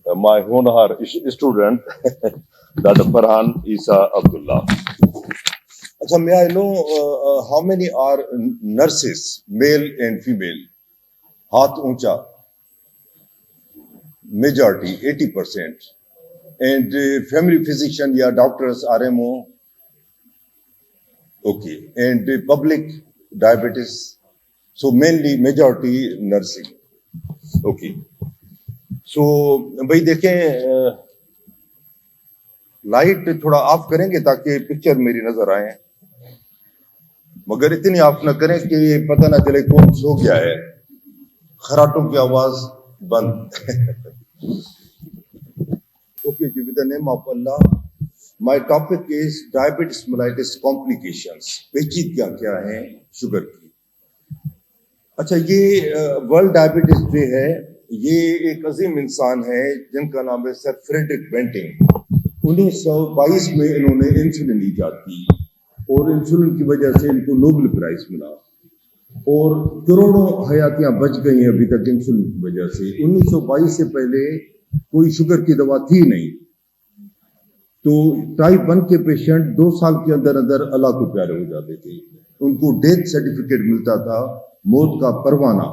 my honorar student, Dr. Farhan Isa Abdullah. Achha, may I know how many are nurses, male and female? Haath uncha. Majority, 80%. And family physician, yeah, doctors, RMO. Okay. And public diabetes. So mainly majority nursing. Okay. So bhai dekhein, light تھوڑا of کریں گے تاکہ picture میری نظر آئے، مگر اتنی of نہ کریں کہ پتہ نہ چلے کون سو گیا ہے، خراٹوں کی آواز بند۔ اوکے جی، with the name of Allah, my topic is diabetes mellitus complications, پیچیدگیاں کیا ہیں شوگر کی۔ اچھا، یہ ورلڈ ڈائبٹیز ڈے ہے، یہ ایک عظیم انسان ہے جن کا نام ہے سر فریڈرک بینٹنگ۔ 1922 میں انہوں نے انسولن ایجاد کی اور انسولن کی وجہ سے ان کو نوبل پرائز ملا اور کروڑوں حیاتیاں بچ گئی ہیں ابھی تک انسولن کی وجہ سے۔ 1922 سے پہلے کوئی شوگر کی دوا تھی نہیں، تو ٹائپ 1 کے پیشنٹ 2 سال کے اندر اندر اللہ کو پیارے ہو جاتے تھے، ان کو ڈیتھ سرٹیفکیٹ ملتا تھا، موت کا پروانہ،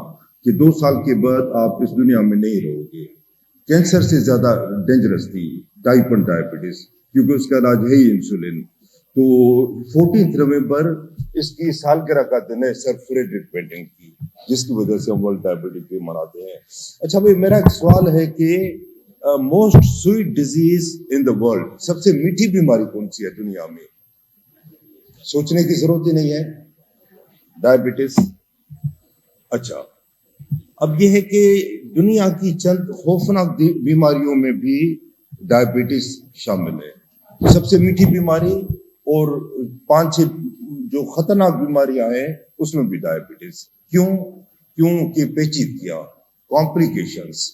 کہ 2 سال کے بعد آپ اس دنیا میں نہیں رہو گے۔ کینسر سے زیادہ ڈینجرس تھی ٹائپ 1 ڈائبٹیز، کیونکہ اس کا علاج ہے ہی انسولن۔ تو 14 نومبر اس کی سالگرہ کا دن ہے سر فریڈرک بینٹنگ کی، جس کی وجہ سے ہم ورلڈ ڈائبٹیز ڈے مناتے ہیں۔ اچھا بھائی، میرا ایک سوال ہے کہ most sweet disease in the world, سب سے میٹھی بیماری کون سی ہے دنیا میں؟ سوچنے کی ضرورت ہی نہیں ہے، ڈائبٹیز۔ اچھا، اب یہ ہے کہ دنیا کی چند خوفناک بیماریوں میں بھی ڈائبٹیز شامل ہے۔ سب سے میٹھی بیماری اور 5-6 جو خطرناک بیماریاں ہیں اس میں بھی ڈائبٹیز۔ کیوں کہ پیچیدگیاں، کمپلیکیشنز۔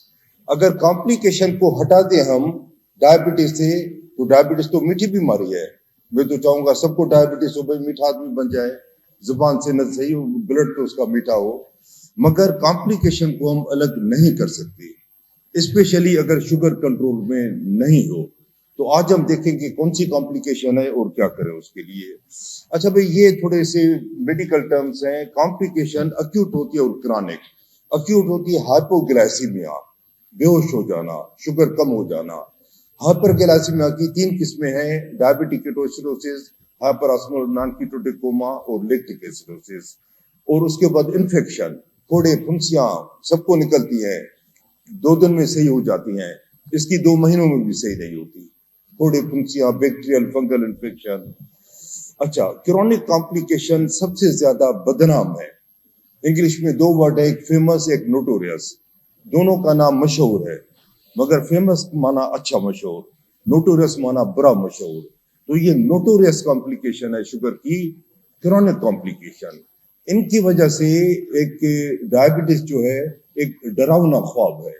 اگر کمپلیکیشن کو ہٹا دیں ہم ڈائبٹیز سے، تو ڈائبٹیز تو میٹھی بیماری ہے۔ میں تو چاہوں گا سب کو ڈائبٹیز ہو، بھائی میٹھا آدمی بن جائے، زبان سے نہ صحیح، بلڈ تو اس کا میٹھا ہو، مگر کمپلیکیشن کو ہم الگ نہیں کر سکتے، اسپیشلی اگر شوگر کنٹرول میں نہیں ہو۔ تو آج ہم دیکھیں کہ کون سی کمپلیکیشن ہے اور کیا کریں اس کے لیے۔ اچھا بھائی، یہ تھوڑے سے میڈیکل ٹرمز ہیں۔ کمپلیکیشن اکیوٹ ہوتی ہے اور کرانک۔ اکیوٹ ہوتی ہے ہائپوگلائسیمیا، بے ہوش ہو جانا، شوگر کم ہو جانا۔ ہائپر گلائسیمیا کی 3 قسمیں ہیں، ڈائبٹک کیٹوسیڈوسس، ہائپر آسمول نان کیٹوٹک کوما اور لیکٹک ایسیڈوسس۔ اور اس کے بعد انفیکشن، پھوڑے پھنسیاں سب کو نکلتی ہیں، 2 دن میں صحیح ہو جاتی ہیں، اس کی 2 مہینوں میں بھی صحیح نہیں ہوتی، پھوڑے پھنسیاں، بیکٹیریل فنگل انفیکشن۔ اچھا، کرونک کمپلیکیشن سب سے زیادہ بدنام ہے۔ انگلش میں 2 ورڈ ہے، ایک فیمس ایک نوٹوریس، دونوں کا نام مشہور ہے، مگر فیمس مانا اچھا مشہور، نوٹوریس مانا برا مشہور۔ تو یہ نوٹوریس کمپلیکیشن ہے شوگر کی، کرونک کمپلیکیشن۔ ان کی وجہ سے ایک ڈائبٹیز جو ہے ایک ڈراؤنا خواب ہے،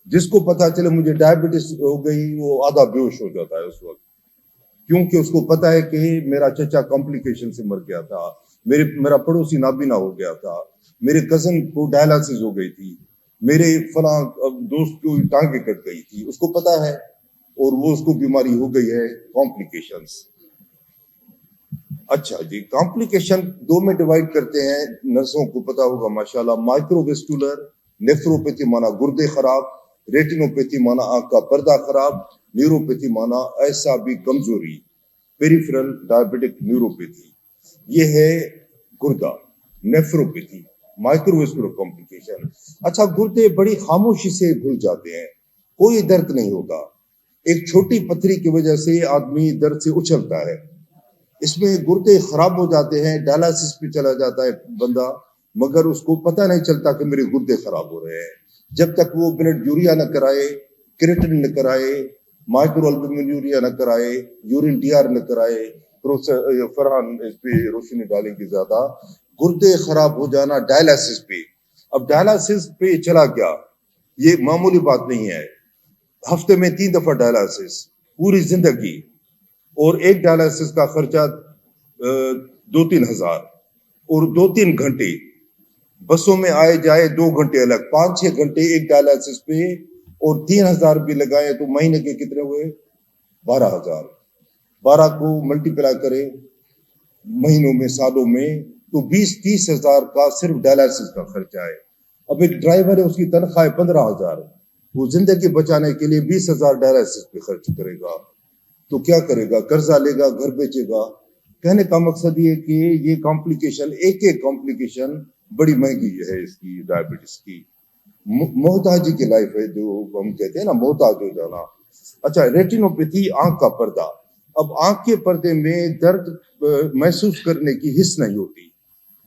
جس کو پتا چلے مجھے ڈائبٹیز ہو گئی وہ آدھا بے ہوش ہو جاتا ہے اس وقت، کیونکہ اس کو پتا ہے کہ میرا چچا کمپلیکیشن سے مر گیا تھا، میرا پڑوسی نابینا ہو گیا تھا، میرے کزن کو ڈائلسس ہو گئی تھی، میرے فلاں دوست کو ٹانگیں کٹ گئی تھی، اس کو پتا ہے اور وہ اس کو بیماری ہو گئی ہے کمپلیکیشنز۔ اچھا جی، کمپلیکیشن 2 میں ڈیوائڈ کرتے ہیں، نرسوں کو پتا ہوگا ماشاءاللہ۔ مائکرو ویسکولر، نیفروپیتھی مانا گردے خراب، ریٹینوپیتھی مانا آنکھ کا پردہ خراب، نیوروپیتھی مانا اعصابی کمزوری، پیریفرل ڈائبٹک نیوروپیتھی، یہ ہے گردہ، نیفروپیتھی، مائکرو ویسکولر کمپلیکیشن۔ اچھا، گردے بڑی خاموشی سے گھل جاتے ہیں، کوئی درد نہیں ہوتا، ایک چھوٹی پتھری کی وجہ سے آدمی درد سے اچھلتا ہے، اس میں گردے خراب ہو جاتے ہیں، ڈائلسس پہ چلا جاتا ہے بندہ، مگر اس کو پتہ نہیں چلتا کہ میرے گردے خراب ہو رہے ہیں، جب تک وہ بلڈ یوریا نہ کرائے، کریٹن نہ کرائے، مائکرو البومینوریا نہ کرائے، یورین ٹی آر نہ کرائے۔ فرحان اس پہ روشنی ڈالیں گے زیادہ، گردے خراب ہو جانا ڈائلسس پہ۔ اب ڈائلسس پہ چلا گیا، یہ معمولی بات نہیں ہے، ہفتے میں 3 دفعہ ڈائلسس، پوری زندگی، اور ایک ڈائلسس کا خرچہ 2-3 ہزار، اور 2-3 گھنٹے بسوں میں آئے جائے، 2 گھنٹے الگ، 5-6 گھنٹے ایک ڈائلسس پہ، اور 3,000 بھی لگائے تو مہینے کے کتنے ہوئے؟ 12,000۔ 12 کو ملٹی پلائی کرے مہینوں میں، سالوں میں، تو 20-30 ہزار کا صرف ڈائلسس کا خرچہ ہے۔ اب ایک ڈرائیور ہے، اس کی تنخواہ 15,000، وہ زندگی بچانے کے لیے 20,000 ڈائلسس پہ خرچ کرے گا، تو کیا کرے گا؟ قرضہ لے گا، گھر بیچے گا۔ کہنے کا مقصد یہ کہ یہ کمپلیکیشن، ایک کمپلیکیشن بڑی مہنگی ہے اس کی، ڈائبٹیز کی۔ محتاجی کی لائف ہے جو ہم کہتے ہیں نا، محتاج ہو جانا۔ اچھا، ریٹینوپیتھی، آنکھ کا پردہ۔ اب آنکھ کے پردے میں درد محسوس کرنے کی حس نہیں ہوتی،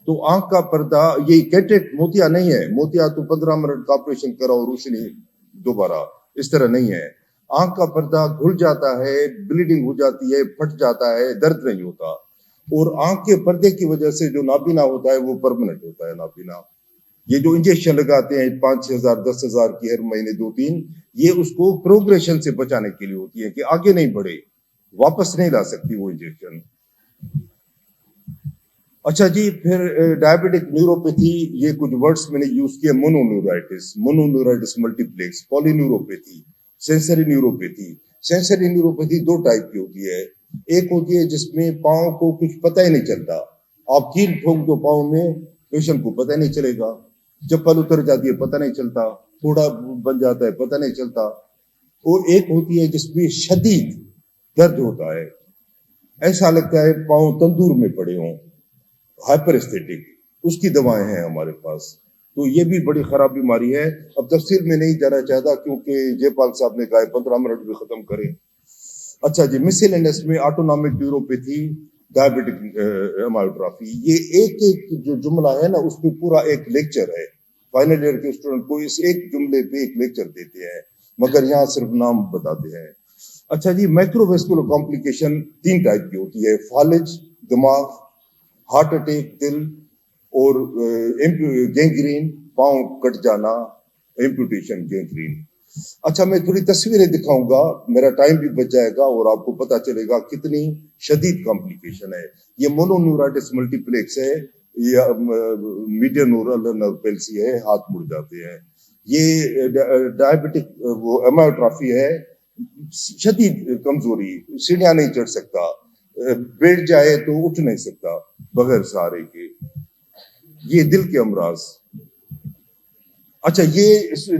تو آنکھ کا پردہ، یہ کیٹریکٹ موتیا نہیں ہے، موتیا تو 15 منٹ کا آپریشن کراؤ، روشنی دوبارہ، اس طرح نہیں ہے۔ آنکھ کا پردہ گھل جاتا ہے، بلیڈنگ ہو جاتی ہے، پھٹ جاتا ہے، درد نہیں ہوتا، اور آنکھ کے پردے کی وجہ سے جو نابینا ہوتا ہے وہ پرمنٹ ہوتا ہے نابینا۔ یہ جو انجیکشن لگاتے ہیں 5-6 ہزار 10 ہزار کی ہر مہینے 2-3، یہ اس کو پروگریشن سے بچانے کے لیے ہوتی ہے کہ آگے نہیں بڑھے، واپس نہیں لا سکتی وہ انجیکشن۔ اچھا جی، پھر ڈائبٹک نیوروپیتھی، یہ کچھ ورڈز میں نے یوز کیے، mononeuritis multiplex, poly neuropathy, sensory neuropathy. Sensory neuropathy 2 type کی ہوتی ہے، ایک ہوتی ہے جس میں پاؤں کو کچھ پتہ ہی نہیں چلتا، آپ کیل ٹھوک دو پاؤں میں، پیشنٹ کو پتہ نہیں چلے گا، چپل اتر جاتی ہے پتہ نہیں چلتا، تھوڑا بن جاتا ہے پتہ نہیں چلتا۔ اور ایک ہوتی ہے جس میں شدید درد ہوتا ہے، ایسا لگتا ہے پاؤں تندور میں پڑے ہوں، ہائپر اسٹیٹک، اس کی دوائیں ہیں ہمارے پاس۔ تو یہ بھی بڑی خراب بیماری ہے۔ اب تفصیل میں نہیں جانا چاہتا کیونکہ جے پال صاحب نے کہا 15 منٹ بھی ختم کریں۔ اچھا جی، مسیلینس میں آٹونامک نیوروپیتھی، ڈائبٹک ہیماٹوپیتھی، یہ ایک جو جملہ ہے نا، اس پہ پورا ایک لیکچر ہے، فائنل ایئر کے اسٹوڈنٹ کو اس ایک جملے پہ ایک لیکچر دیتے ہیں، مگر یہاں صرف نام بتاتے ہیں۔ اچھا جی، مائکرو ویسکولر کمپلیکیشن 3 ٹائپ کی ہوتی ہے، فالج دماغ، ہارٹ اٹیک دل، اور گینگرین پاؤں کٹ جانا، ایمپوٹیشن گینگرین۔ اچھا، میں تھوڑی تصویریں دکھاؤں گا، میرا ٹائم بھی بچ جائے گا اور آپ کو پتا چلے گا کتنی شدید کمپلیکیشن ہے۔ یہ مونونیورائٹس ملٹیپلیکس ہے، یہ میڈین نرو پیلسی ہے، ہاتھ مڑ جاتے ہیں۔ یہ ڈائبٹک وہ ہیماٹوپیتھی ہے، شدید کمزوری، سیڑھیاں نہیں چڑھ سکتا، بیٹھ جائے تو اٹھ نہیں سکتا بغیر سہارے کے۔ یہ دل کے امراض۔ اچھا، یہ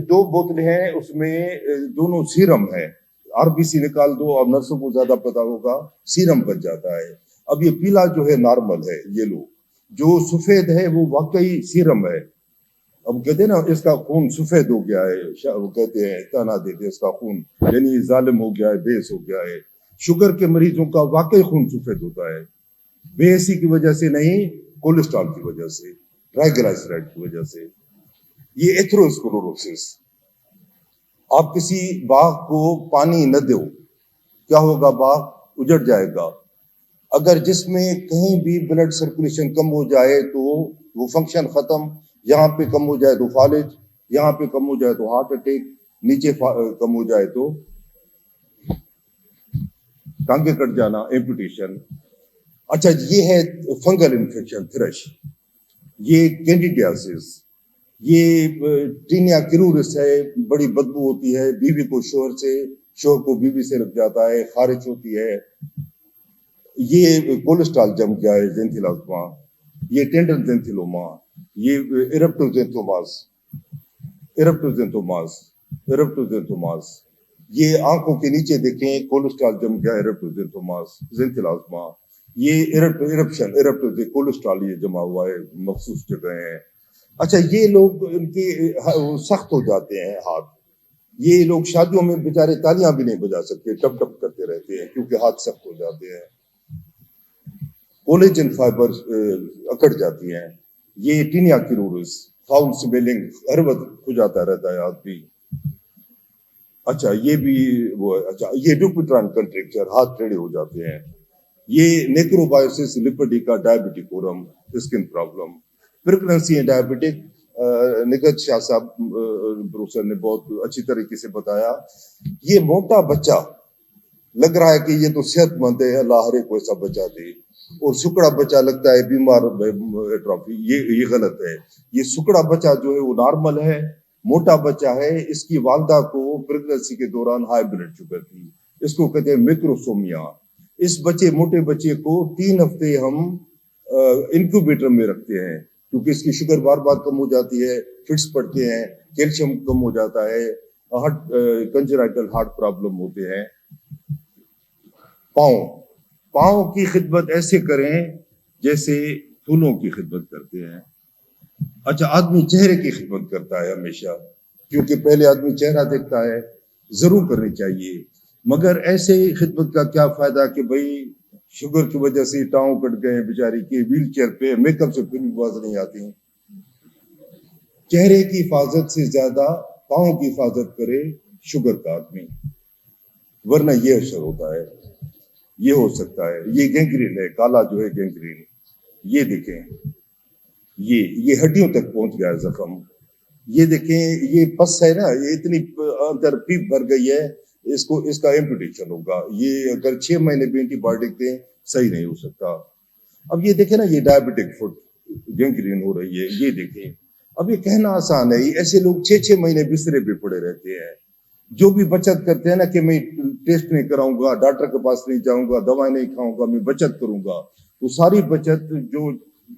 2 بوتلیں ہیں، اس میں دونوں سیرم ہے، RBC نکال دو، اب نرسوں کو زیادہ پتا ہوگا، سیرم بچ جاتا ہے۔ اب یہ پیلا جو ہے نارمل ہے، یلو، جو سفید ہے وہ واقعی سیرم ہے۔ اب کہتے ہیں نا اس کا خون سفید ہو گیا ہے، وہ کہتے ہیں تانا دیتے ہیں اس کا خون یعنی ظالم ہو گیا ہے، بیس ہو گیا ہے۔ شوگر کے مریضوں کا واقعی خون سفید ہوتا ہے، بے حسی کی وجہ سے نہیں، کولیسٹرول کی وجہ سے، ٹرائیگلائسرائڈ کی وجہ سے۔ یہ ایتھروسکلوروسس۔ آپ کسی باغ کو پانی نہ دو، کیا ہوگا؟ باغ اجڑ جائے گا۔ اگر جس میں کہیں بھی بلڈ سرکولیشن کم ہو جائے تو وہ فنکشن ختم، یہاں پہ کم ہو جائے تو فالج، یہاں پہ کم ہو جائے تو ہارٹ اٹیک، نیچے کم ہو جائے تو ٹانگیں کٹ جانا، ایمپوٹیشن۔ اچھا، یہ ہے فنگل انفیکشن، تھرش، یہ کینڈیڈیاسس، یہ ٹینیا کیرورس ہے، بڑی بدبو ہوتی ہے، بیوی کو شوہر سے، شوہر کو بیوی سے لگ جاتا ہے، خارش ہوتی ہے۔ یہ کولیسٹرول جم گیا ہے، زینتھیلازما، یہ ٹینڈن زینتھیلوما، یہ ایرپٹوزینتھوماس، یہ آنکھوں کے نیچے دیکھیں، کولیسٹرول جم گیا، ایرپٹوزینتھوماس، زینتھیلازما، یہ ایرپٹوز کولیسٹرول یہ جمع ہوا ہے مخصوص جگہ ہیں۔ اچھا، یہ لوگ ان کے سخت ہو جاتے ہیں ہاتھ، یہ لوگ شادیوں میں بیچارے تالیاں بھی نہیں بجا سکتے, ٹپ ٹپ کرتے رہتے ہیں کیونکہ ہاتھ سخت ہو جاتے ہیں, کولیجن فائبر اکڑ جاتی ہیں. یہ ٹینیا کیرورس, فاؤل سمیلنگ, ہر وقت ہو جاتا رہتا ہے آدمی. اچھا یہ بھی وہ, اچھا یہ ڈوپٹران کنٹریکچر, ہاتھ ٹیڑھے ہو جاتے ہیں. یہ necrobiosis lipoidica, diabeticorum, skin problem, pregnancy and diabetic. Nighat Shah صاحب پروفیسر نے بہت اچھی طریقے سے بتایا. یہ موٹا بچہ لگ رہا ہے کہ یہ تو صحت مند ہے, اللہ ہر ایک کو ایسا بچہ دے, اور سکڑا بچہ لگتا ہے بیمار ایٹروفی. یہ غلط ہے. یہ سکڑا بچہ جو ہے وہ نارمل ہے, موٹا بچہ ہے. اس کی والدہ کو پریگننسی کے دوران ہائی بلڈ شوگر تھی, اس کو کہتے ہیں میکروسومیا. اس موٹے بچے کو 3 ہفتے ہم انکیوبیٹر میں رکھتے ہیں کیونکہ اس کی شوگر بار بار کم ہو جاتی ہے, فٹس پڑتے ہیں, کیلشیم کم ہو جاتا ہے, کنجرائٹل ہارٹ پرابلم ہوتے ہیں. پاؤں کی خدمت ایسے کریں جیسے پھولوں کی خدمت کرتے ہیں. اچھا آدمی چہرے کی خدمت کرتا ہے ہمیشہ, کیونکہ پہلے آدمی چہرہ دیکھتا ہے, ضرور کرنی چاہیے. مگر ایسے خدمت کا کیا فائدہ کہ بھائی شوگر کی وجہ سے ٹاؤں کٹ گئے بیچاری کی, ویل چیئر پہ, میک اپ سے پھر بھی باز نہیں آتی. چہرے کی حفاظت سے زیادہ پاؤں کی حفاظت کرے شوگر کا آدمی, ورنہ یہ اثر ہوتا ہے, یہ ہو سکتا ہے. یہ گینگرین ہے, کالا جو ہے گینگرین. یہ دیکھیں, یہ ہڈیوں تک پہنچ گیا ہے زخم. یہ دیکھیں, یہ پس ہے نا, یہ اتنی اندر پیپ بھر گئی ہے, اس کا ایمپوٹیشن ہوگا. یہ اگر 6 مہینے بھی اینٹی بایوٹک دیں صحیح نہیں ہو سکتا. اب یہ دیکھیں نا, یہ ڈائبٹک فٹ گینگرین ہو رہی ہے. یہ دیکھیں, اب یہ کہنا آسان ہے, ایسے لوگ 6 مہینے بسترے پہ پڑے رہتے ہیں. جو بھی بچت کرتے ہیں نا کہ میں ٹیسٹ نہیں کراؤں گا, ڈاکٹر کے پاس نہیں جاؤں گا, دوائیں نہیں کھاؤں گا, میں بچت کروں گا, وہ ساری بچت جو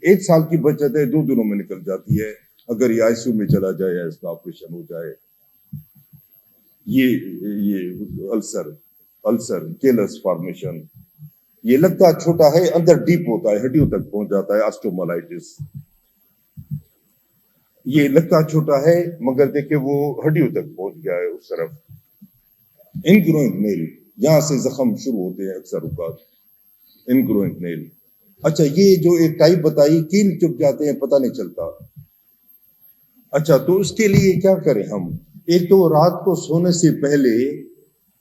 1 سال کی بچت ہے 2 دنوں میں نکل جاتی ہے اگر یہ ICU میں چلا جائے یا اس کا آپریشن ہو جائے. یہ السر کیلس فارمیشن, یہ لگتا چھوٹا ہے, اندر ڈیپ ہوتا ہے, ہڈیوں تک پہنچ جاتا ہے. آسٹومالائٹس, یہ لگتا چھوٹا ہے مگر دیکھیں وہ ہڈیوں تک پہنچ گیا ہے اس طرف. انگروئنگ نیل, یہاں سے زخم شروع ہوتے ہیں اکثر اوقات. انگروئنگ نیل. اچھا یہ جو ایک ٹائپ بتائی, کیل چپ جاتے ہیں, پتہ نہیں چلتا. اچھا تو اس کے لیے کیا کریں ہم؟ ایک تو رات کو سونے سے پہلے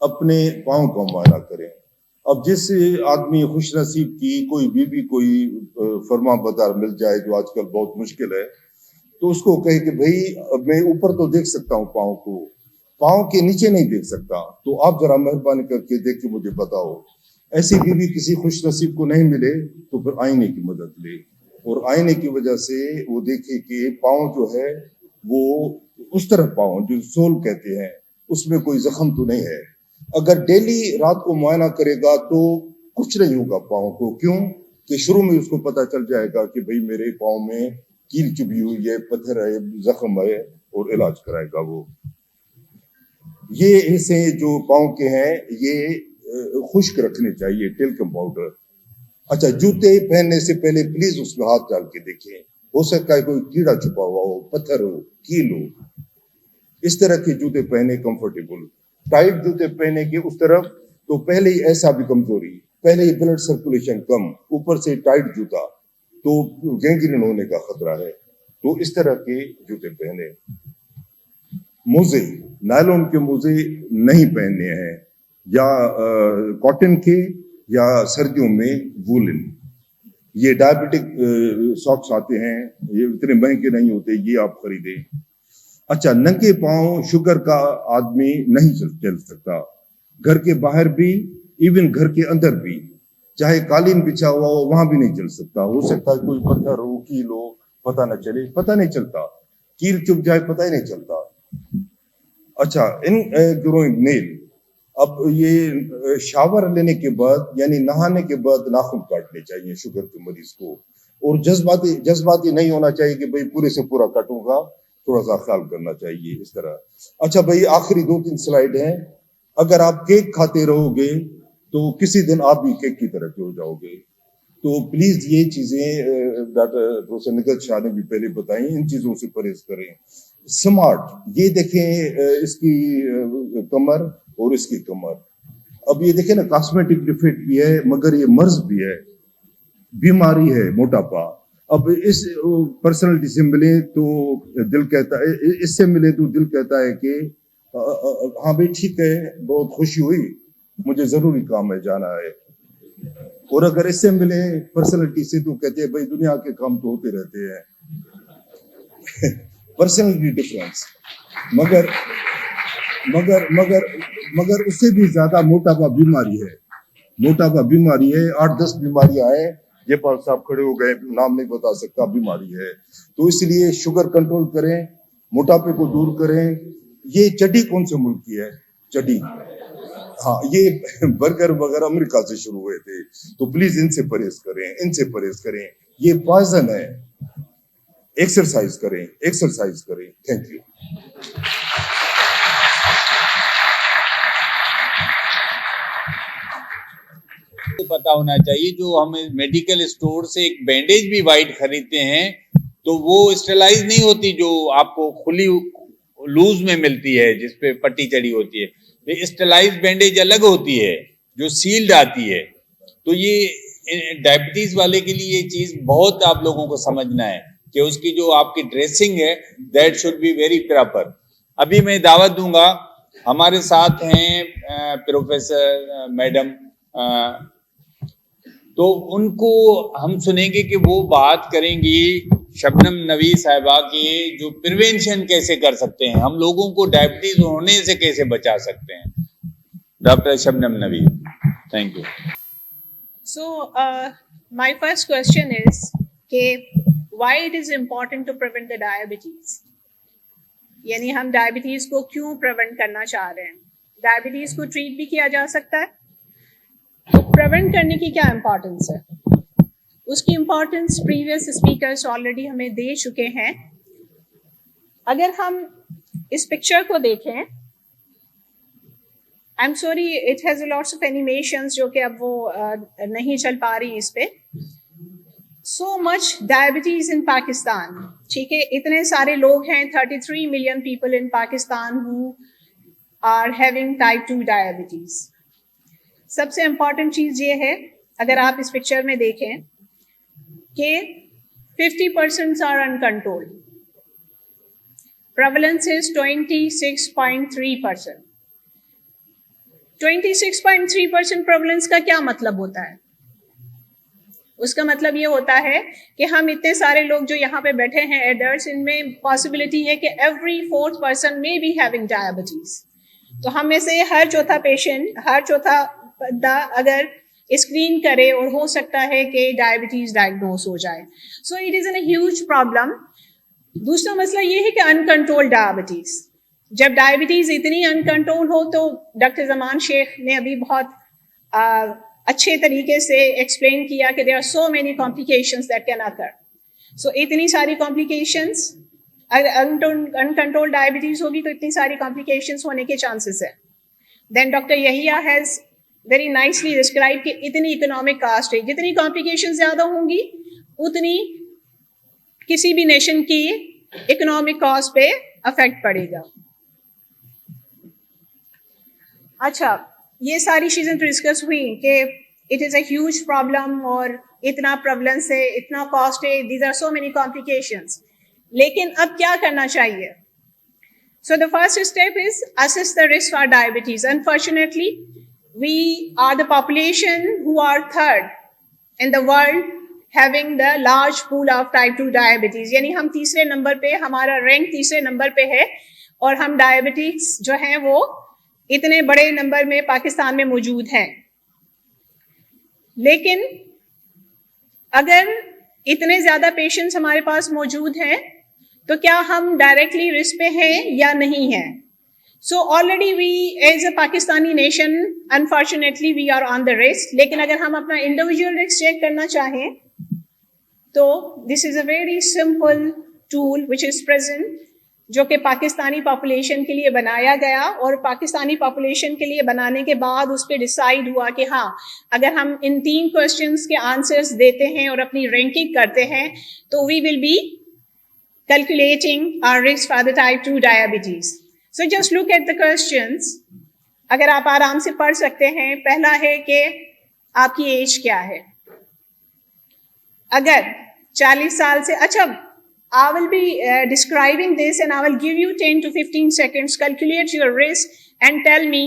اپنے پاؤں کا معائنہ کریں. اب جس آدمی خوش نصیب کی کوئی بیوی کوئی فرما بردار مل جائے, جو آج کل بہت مشکل ہے, تو اس کو کہے کہ بھائی میں اوپر تو دیکھ سکتا ہوں پاؤں کو, پاؤں کے نیچے نہیں دیکھ سکتا, تو آپ ذرا مہربانی کر کے دیکھ کے مجھے بتاؤ. ایسی بیوی کسی خوش نصیب کو نہیں ملے تو پھر آئینے کی مدد لے, اور آئینے کی وجہ سے وہ دیکھے کہ پاؤں جو ہے وہ اس طرح پاؤں جو سول کہتے ہیں اس میں کوئی زخم تو نہیں ہے. اگر ڈیلی رات کو معائنہ کرے گا تو کچھ نہیں ہوگا پاؤں کو. کیوں کہ شروع میں اس کو پتہ چل جائے گا کہ بھئی میرے پاؤں میں کیل چبھی ہوئی ہے, پتھر ہے, زخم ہے, اور علاج کرائے گا وہ. یہ حصے جو پاؤں کے ہیں یہ خشک رکھنے چاہیے, ٹیلکم پاؤڈر. اچھا جوتے پہننے سے پہلے پلیز اس میں ہاتھ ڈال کے دیکھیں, ہو سکتا ہے کوئی کیڑا چھپا ہوا ہو, پتھر ہو, کیل ہو. اس طرح کے جوتے پہنے کمفرٹیبل. ٹائٹ جوتے پہنے کے اس طرف تو پہلے ہی ایسا بھی کمزوری, پہلے ہی بلڈ سرکولیشن کم, اوپر سے ٹائٹ جوتا تو گینگرین ہونے کا خطرہ ہے. تو اس طرح کے جوتے پہنے. موزے, نائلون کے موزے نہیں پہننے ہیں, یا کاٹن کے, یا سردیوں میں وولن. یہ ڈائبٹک ساکس آتے ہیں, یہ اتنے مہنگے نہیں ہوتے, یہ آپ خریدیں. اچھا ننگے پاؤں شوگر کا آدمی نہیں چل سکتا, گھر کے باہر بھی, ایون گھر کے اندر بھی, چاہے قالین بچھا ہوا ہو وہاں بھی نہیں چل سکتا. ہو سکتا ہے کوئی پتھر ہو, کیل ہو, پتہ نہ چلے, پتہ نہیں چلتا, کیل چپ جائے پتہ ہی نہیں چلتا. اچھا ان گروئنگ نیل, اب یہ شاور لینے کے بعد یعنی نہانے کے بعد ناخن کاٹنے چاہیے شوگر کے مریض کو, اور جذباتی نہیں ہونا چاہیے کہ بھئی پورے سے پورا کاٹوں گا, تھوڑا سا خیال کرنا چاہیے اس طرح. اچھا بھئی آخری 2-3 سلائیڈ ہیں. اگر آپ کیک کھاتے رہو گے تو کسی دن آپ بھی کیک کی طرح ہو جاؤ گے. تو پلیز یہ چیزیں ڈاکٹر پروفیسر نگہت شاہ نے بھی پہلے بتائیں, ان چیزوں سے پرہیز کریں. سمارٹ, یہ دیکھیں اس کی کمر اور اس کی کمر, اب یہ دیکھیں نا کاسمیٹک ڈیفیکٹ بھی ہے مگر یہ مرض بھی ہے, بیماری ہے موٹاپا. اب اس پرسنالٹی سے ملے تو دل کہتا ہے, اس سے ملے تو دل کہتا ہے کہ ہاں بھائی ٹھیک ہے, بہت خوشی ہوئی, مجھے ضروری کام ہے جانا ہے. اور اگر اس سے ملے پرسنالٹی سے تو کہتے ہیں بھائی دنیا کے کام تو ہوتے رہتے ہیں. Personality difference. مگر اس سے بھی زیادہ موٹاپا بیماری ہے, موٹاپا بیماری ہے. 8-10 بیماریاں ہیں, یہ پال صاحب کھڑے ہو گئے, نام نہیں بتا سکتا, بیماری ہے. تو اس لیے شوگر کنٹرول کریں, موٹاپے کو دور کریں. یہ چڈی کون سے ملک کی ہے؟ چڈی, ہاں یہ برگر وغیرہ امریکہ سے شروع ہوئے تھے. تو پلیز ان سے پرہیز کریں, ان سے پرہیز کریں, یہ پوائزن ہے. ایکسرسائز کریں, ایکسرسائز کریں. Thank you. پتا ہونا چاہیے جو ہم میڈیکل اسٹور سے ایک بینڈیج بھی وائٹ خریدتے ہیں تو وہ اسٹرلائز نہیں ہوتی جو آپ کو کھلی لوز میں ملتی ہے جس پہ پٹی چڑی ہوتی ہے. اسٹرلائز بینڈیج الگ ہوتی ہے جو سیلڈ آتی ہے. تو یہ ڈائبٹیز والے کے لیے یہ چیز بہت آپ لوگوں کو سمجھنا ہے کہ اس کی جو آپ کی ڈریسنگ ہے that should be very proper. ابھی میں دعوت دوں گا, ہمارے ساتھ ہیں پروفیسر میڈم, تو ان کو ہم سنیں گے کہ وہ بات کریں گی شبنم نوی صاحبہ کی جو پریونشن کیسے کر سکتے ہیں, ہم لوگوں کو ڈائبٹیز ہونے سے کیسے بچا سکتے ہیں. ڈاکٹر شبنم نوی, thank you. So, my first question is why it is important to prevent the diabetes? یعنی ہم ڈائبٹیز کو کیوں پریونٹ کرنا چاہ رہے ہیں؟ ڈائبٹیز کو ٹریٹ بھی کیا جا سکتا ہے, تو پریونٹ کرنے کی کیا امپورٹنس ہے؟ اس کی امپورٹنس پریویس اسپیکرز آلریڈی ہمیں دے چکے ہیں. اگر ہم اس پکچر کو دیکھیں, I am sorry it has lots of animations جو کہ اب وہ نہیں چل پا رہی اس پہ. سو مچ ڈائبٹیز ان پاکستان, ٹھیک ہے, اتنے سارے لوگ ہیں, 33 million people in Pakistan who are having type 2 diabetes. سب سے امپورٹنٹ چیز یہ ہے, اگر آپ اس پکچر میں دیکھیں کہ 50% are uncontrolled. Prevalence is 26.3%. 26.3% prevalence کا کیا مطلب ہوتا ہے؟ اس کا مطلب یہ ہوتا ہے کہ ہم اتنے سارے لوگ جو یہاں پہ بیٹھے ہیں ایڈلٹس, ان میں پاسبلٹی ہے کہ every 4th person may be having diabetes. تو ہم میں سے ہر چوتھا پیشنٹ, ہر چوتھا بندہ اگر اسکرین کرے اور ہو سکتا ہے کہ ڈائبٹیز ڈائگنوز ہو جائے. So it is an a huge problem. دوسرا مسئلہ یہ ہے کہ انکنٹرول ڈائبٹیز. جب ڈائبٹیز اتنی انکنٹرول ہو تو ڈاکٹر زمان شیخ نے ابھی بہت اچھے طریقے سے ایکسپلین کیا کہ there are so many complications that can occur. So اتنی ساری complications, اگر uncontrolled ڈائبٹیز ہوگی تو اتنی ساری complications ہونے کے chances ہیں. Then Dr. Yahya has very nicely described کہ اتنی economic cost ہے, جتنی complications زیادہ ہوں گی اتنی کسی بھی نیشن کی economic cost پہ افیکٹ پڑے گا. اچھا, یہ ساری چیزیں تو ڈسکس ہوئی کہ it is a huge problem اور اتنا پریولنس ہے, اتنا کاسٹ ہے, these are so many complications. لیکن اب کیا کرنا چاہیے؟ So the first step is assess the risk for diabetes. Unfortunately, we are the population who are third in the world having the large pool of type 2 diabetes. یعنی ہم تیسرے number پہ, ہمارا رینک تیسرے نمبر پہ ہے, اور ہم ڈائبٹیز جو ہیں وہ اتنے بڑے نمبر میں پاکستان میں موجود ہیں. لیکن اگر اتنے زیادہ پیشنٹس ہمارے پاس موجود ہیں تو کیا ہم ڈائریکٹلی رسک پہ ہیں یا نہیں ہیں؟ So already we as a Pakistani nation unfortunately we are on the risk. لیکن اگر ہم اپنا انڈیویجول رسک چیک کرنا چاہیں تو this is a very simple tool which is present جو کہ پاکستانی پاپولیشن کے لیے بنایا گیا, اور پاکستانی پاپولیشن کے لیے بنانے کے بعد اس پہ ڈیسائیڈ ہوا کہ ہاں اگر ہم ان 3 کوشچنس کے آنسرز دیتے ہیں اور اپنی رینکنگ کرتے ہیں تو we will be calculating our risk for the type 2 diabetes. So just look at the questions. اگر آپ آرام سے پڑھ سکتے ہیں. پہلا ہے کہ آپ کی ایج کیا ہے. اگر 40 سال سے, اچھا I will be describing this and I will give you 10 to 15 seconds. Calculate your risk and tell me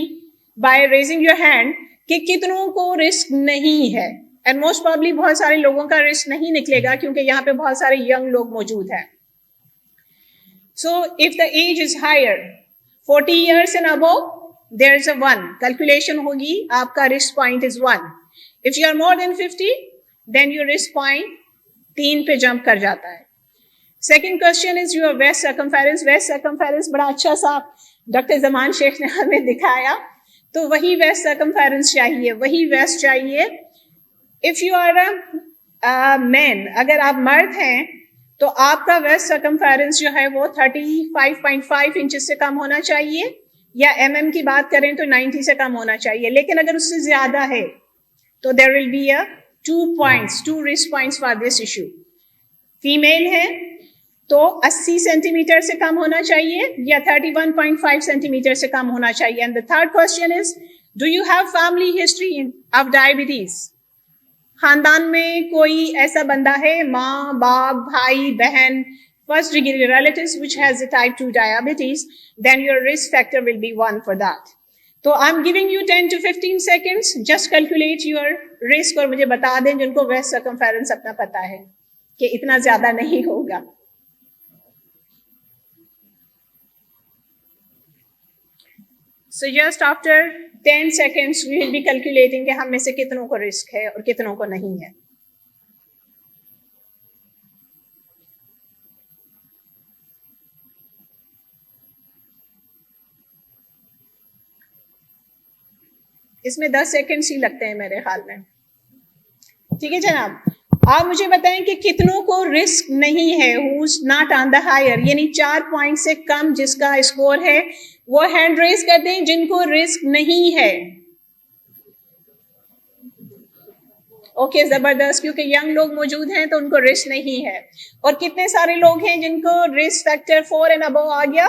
by raising your hand کہ کتنوں کو رسک نہیں ہے. And most probably بہت سارے لوگوں کا رسک نہیں نکلے گا کیونکہ یہاں پہ بہت سارے ینگ لوگ موجود ہیں. So if the age is higher, 40 years and above, there is a 1. Calculation ہوگی, آپ کا risk point is 1. If you are more than 50, then your risk point 3 پہ جمپ کر جاتا ہے. Second question is your waist circumference. Waist circumference بڑا اچھا سا ڈاکٹر زمان شیخ نے ہمیں دکھایا. تو وہی waist circumference چاہیے, وہی waist چاہیے. If you are a man, اگر آپ مرد ہیں تو آپ کا ویسٹ سرکمفیرنس جو ہے وہ 35.5 انچز سے کم ہونا چاہیے, یا MM کی بات کریں تو 90 سے کم ہونا چاہیے. لیکن اگر اس سے زیادہ ہے تو there will be a 2 risk points for this issue. Female ہے تو 80 سینٹی میٹر سے کم ہونا چاہیے یا 31.5 سینٹی میٹر سے کم ہونا چاہیے. And the third question is, do you have family history of diabetes? خاندان میں کوئی ایسا بندہ ہے, ماں باپ بھائی بہن, first degree relatives which has the type 2 diabetes, then your risk factor will be 1 for that. So I'm giving you 10 to 15 seconds, just calculate your risk اور مجھے بتا دیں جن کو waist circumference اپنا پتا ہے کہ اتنا زیادہ نہیں ہوگا. So just after 10 seconds we will be calculating کہ ہم میں سے کتنوں کو رسک ہے اور کتنوں کو نہیں ہے. اس میں 10 سیکنڈس ہی لگتے ہیں میرے خیال میں. ٹھیک ہے جناب, آپ مجھے بتائیں کہ کتنوں کو رسک نہیں ہے, who's not on the higher, یعنی 4 پوائنٹ سے کم جس کا اسکور ہے وہ ہینڈ ریز کر دیں جن کو رسک نہیں ہے. اوکے زبردست, کیونکہ ینگ لوگ موجود ہیں تو ان کو رسک نہیں ہے. اور کتنے سارے لوگ ہیں جن کو رسک فیکٹر 4 اینڈ ابو آ گیا.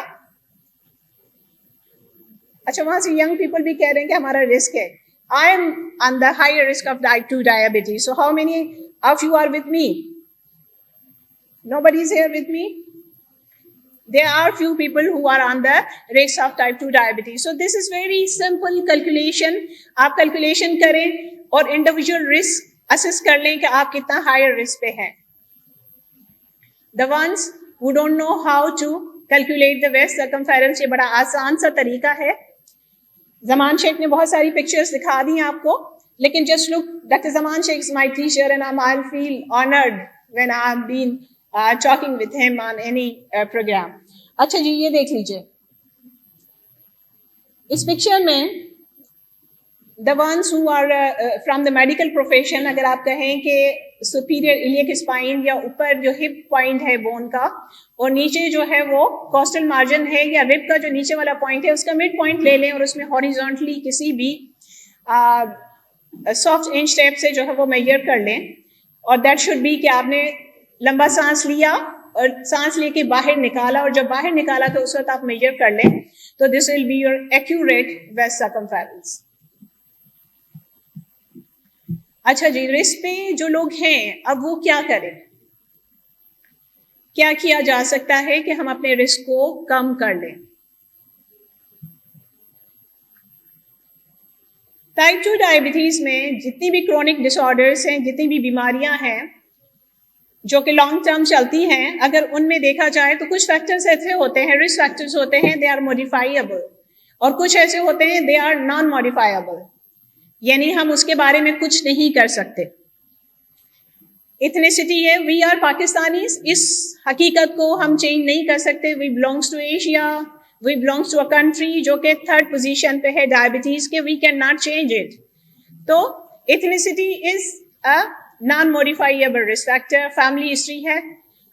اچھا وہاں سے ینگ پیپل بھی کہہ رہے ہیں کہ ہمارا رسک ہے. I am on the higher risk of type 2 diabetes. So how many of you are with me? Nobody is here with me? There are few people who are on the risk of type 2 diabetes. So this is very simple calculation. آپ calculation کریں اور individual risk assess کر لیں کہ آپ کتنا higher risk پہ ہیں. The ones who don't know how to calculate the waist circumference, یہ بڑا آسان سا طریقہ ہے. زمان شیخ نے بہت ساری پکچرز دکھا دی آپ کو, لیکن just look, Dr. Zaman Sheikh is my teacher and I'll feel honored when I've been talking with him on any program. اچھا جی یہ دیکھ لیجئے اس پکچر میں the ones who are from the medical profession, اگر آپ کہیں کہ superior iliac spine یا اوپر جو hip point ہے bone کا اور نیچے جو ہے وہ costal margin ہے یا rib کا جو نیچے والا point ہے اس کا mid point لے لیں اور اس میں horizontally کسی بھی soft inch tape سے جو ہے وہ measure کر لیں. اور that should be کہ آپ نے لمبا سانس لیا اور سانس لے کے باہر نکالا اور جب باہر نکالا تو اس وقت آپ میجر کر لیں تو this will be your accurate waist circumference. اچھا جی رسک پہ جو لوگ ہیں اب وہ کیا کریں, کیا کیا جا سکتا ہے کہ ہم اپنے رسک کو کم کر لیں. ٹائپ 2 ڈائبٹیز میں جتنی بھی کرونک ڈس آرڈرس ہیں, جتنی بھی بیماریاں ہیں جو کہ لانگ ٹرم چلتی ہیں, اگر ان میں دیکھا جائے تو کچھ فیکٹرز ایسے ہوتے ہیں, رسک فیکٹرز ہوتے ہیں, دے آر موڈیفائیبل, اور کچھ ایسے ہوتے ہیں دے آر نان موڈیفائیبل, یعنی ہم اس کے بارے میں کچھ نہیں کر سکتے. ایتھنیسٹی ہے, وی آر پاکستانیز, اس حقیقت کو ہم چینج نہیں کر سکتے. We belongs to Asia, we belongs to a country جو کہ 3rd پوزیشن پہ ہے ڈائبٹیز کے, we can not change it. تو ethnicity is a non modifiable risk factor. Family history ہے,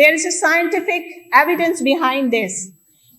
There is a scientific evidence behind this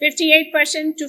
58% to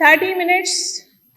30 minutes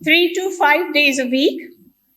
3 to 5 days a week,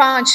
5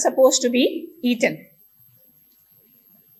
supposed to be eaten.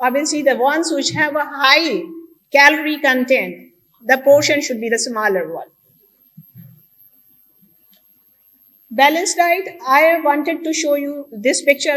obviously the ones which have a high calorie content, the portion should be the smaller one. Balanced diet, I wanted to show you this picture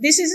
This is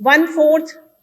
1/4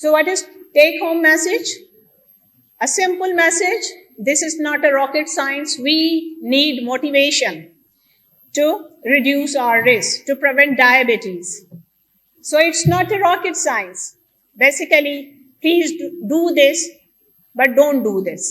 So what is take home message? A simple message. This is not a rocket science. We need motivation to reduce our risk, to prevent diabetes. So it's not a rocket science. Basically, please do this, but don't do this.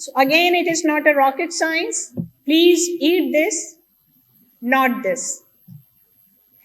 So again, it is not a rocket science. Please eat this, not this.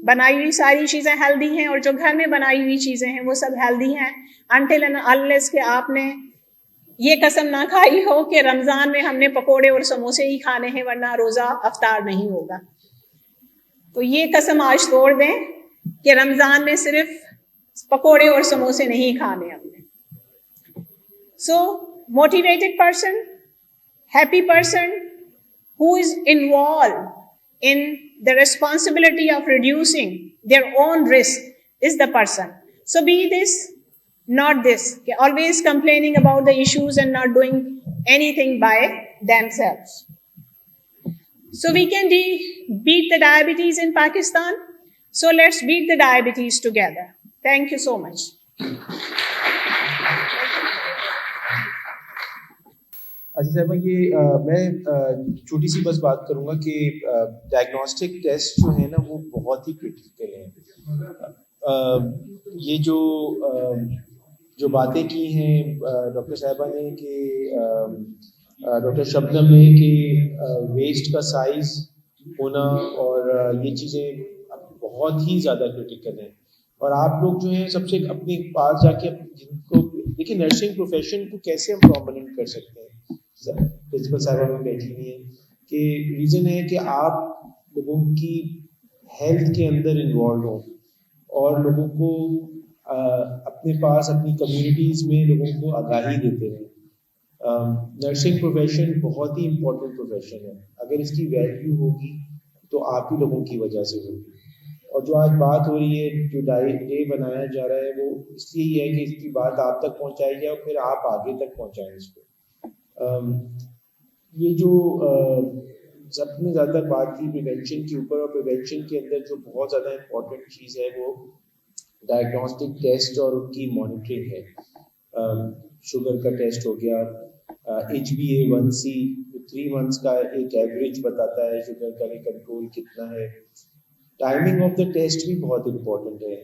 بنائی ہوئی ساری چیزیں healthy ہیں اور جو گھر میں بنائی ہوئی چیزیں ہیں وہ سب ہیلدی ہیں, until and unless کہ آپ نے یہ قسم نہ کھائی ہو کہ رمضان میں ہم نے پکوڑے اور سموسے ہی کھانے ہیں ورنہ روزہ افطار نہیں ہوگا. تو یہ قسم آج توڑ دیں کہ رمضان میں صرف پکوڑے اور سموسے نہیں کھانے ہم نے. So motivated person, happy person who is involved in the responsibility of reducing their own risk is the person. So be this, not this, always complaining about the issues and not doing anything by themselves. So we can beat the diabetes in Pakistan. So let's beat the diabetes together. Thank you so much. اچھا صاحبہ, یہ میں چھوٹی سی بس بات کروں گا کہ diagnostic test جو ہیں نا وہ بہت ہی کرٹیکل ہیں. یہ جو باتیں کی ہیں ڈاکٹر صاحبہ نے کہ ڈاکٹر شبنم نے کہ ویسٹ کا سائز ہونا اور یہ چیزیں بہت ہی زیادہ کرٹیکل ہیں. اور آپ لوگ جو ہیں سب سے اپنے پاس جا کے جن کو دیکھیں نرسنگ پروفیشن کو کیسے ہم پرومیننٹ کر سکتے ہیں. پرنسپل صاحبہ میں بیٹھی ہوئی ہیں کہ ریزن ہے کہ آپ لوگوں کی ہیلتھ کے اندر انوالو ہوں اور لوگوں کو اپنے پاس اپنی کمیونٹیز میں لوگوں کو آگاہی دیتے ہیں. نرسنگ پروفیشن بہت ہی امپورٹنٹ پروفیشن ہے. اگر اس کی ویلیو ہوگی تو آپ ہی لوگوں کی وجہ سے ہوگی. اور جو آج بات ہو رہی ہے, جو ڈے بنایا جا رہا ہے, وہ اس لیے یہ ہے کہ اس کی بات آپ تک پہنچائی جائے اور پھر آپ آگے تک پہنچائیں اس کو. یہ جو سب نے زیادہ بات کی پریونشن کے اوپر, اور پریونشن کے اندر جو بہت زیادہ امپورٹنٹ چیز ہے وہ ڈائگنوسٹک ٹیسٹ اور ان کی مانیٹرنگ ہے. شوگر کا ٹیسٹ ہو گیا, HbA1c 3 months کا ایک ایوریج بتاتا ہے شوگر کا کنٹرول کتنا ہے. ٹائمنگ آف دا ٹیسٹ بھی بہت امپورٹنٹ ہے.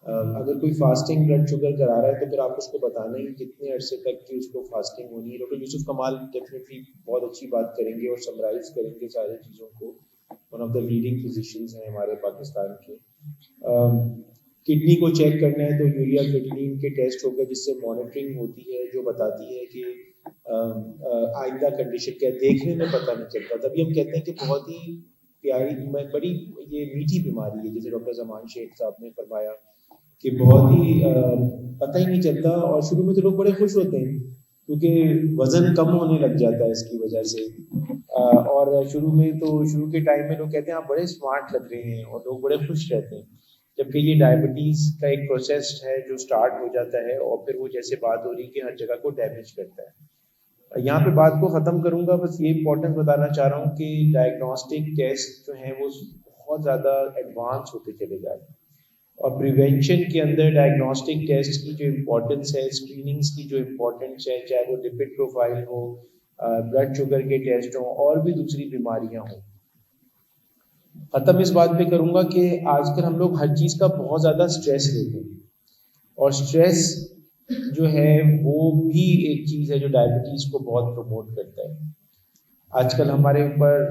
اگر کوئی فاسٹنگ بلڈ شوگر کرا رہا ہے تو پھر آپ اس کو بتانا ہی کتنے عرصے تک کہ اس کو فاسٹنگ ہونی ہے. ڈاکٹر یوسف کمال ڈیفینیٹلی بہت اچھی بات کریں گے اور سمرائز کریں گے ساری چیزوں کو. ون آف دا لیڈنگ فزیشینز ہیں ہمارے پاکستان کے. کڈنی کو چیک کرنا ہے تو یوریا کریٹینین کے ٹیسٹ ہوگا جس سے مانیٹرنگ ہوتی ہے جو بتاتی ہے کہ آئندہ کنڈیشن کیا. دیکھنے میں پتہ نہیں چلتا, تبھی ہم کہتے ہیں کہ بہت ہی پیاری بڑی یہ میٹھی بیماری ہے, جیسے ڈاکٹر زمان شیخ صاحب نے فرمایا کہ بہت ہی پتہ ہی نہیں چلتا. اور شروع میں تو لوگ بڑے خوش ہوتے ہیں کیونکہ وزن کم ہونے لگ جاتا ہے اس کی وجہ سے. اور شروع کے ٹائم میں لوگ کہتے ہیں آپ بڑے اسمارٹ لگ رہے ہیں اور لوگ بڑے خوش رہتے ہیں, جبکہ یہ ڈائبٹیز کا ایک پروسیس ہے جو سٹارٹ ہو جاتا ہے اور پھر وہ جیسے بات ہو رہی کہ ہر جگہ کو ڈیمیج کرتا ہے. یہاں پہ بات کو ختم کروں گا, بس یہ امپورٹنس بتانا چاہ رہا ہوں کہ ڈائگنوسٹک ٹیسٹ جو ہیں وہ بہت زیادہ ایڈوانس ہوتے چلے جا رہے ہیں. اور پریونشن کے اندر ڈائگنوسٹک ٹیسٹ کی جو امپورٹنس ہے, اسکریننگس کی جو امپورٹنس ہے, چاہے وہ لپڈ پروفائل ہو, بلڈ شوگر کے ٹیسٹ ہوں اور بھی دوسری بیماریاں ہوں. ختم اس بات پہ کروں گا کہ آج کل ہم لوگ ہر چیز کا بہت زیادہ اسٹریس لیتے ہیں, اور اسٹریس جو ہے وہ بھی ایک چیز ہے جو ڈائبٹیز کو بہت پروموٹ کرتا ہے. آج کل ہمارے اوپر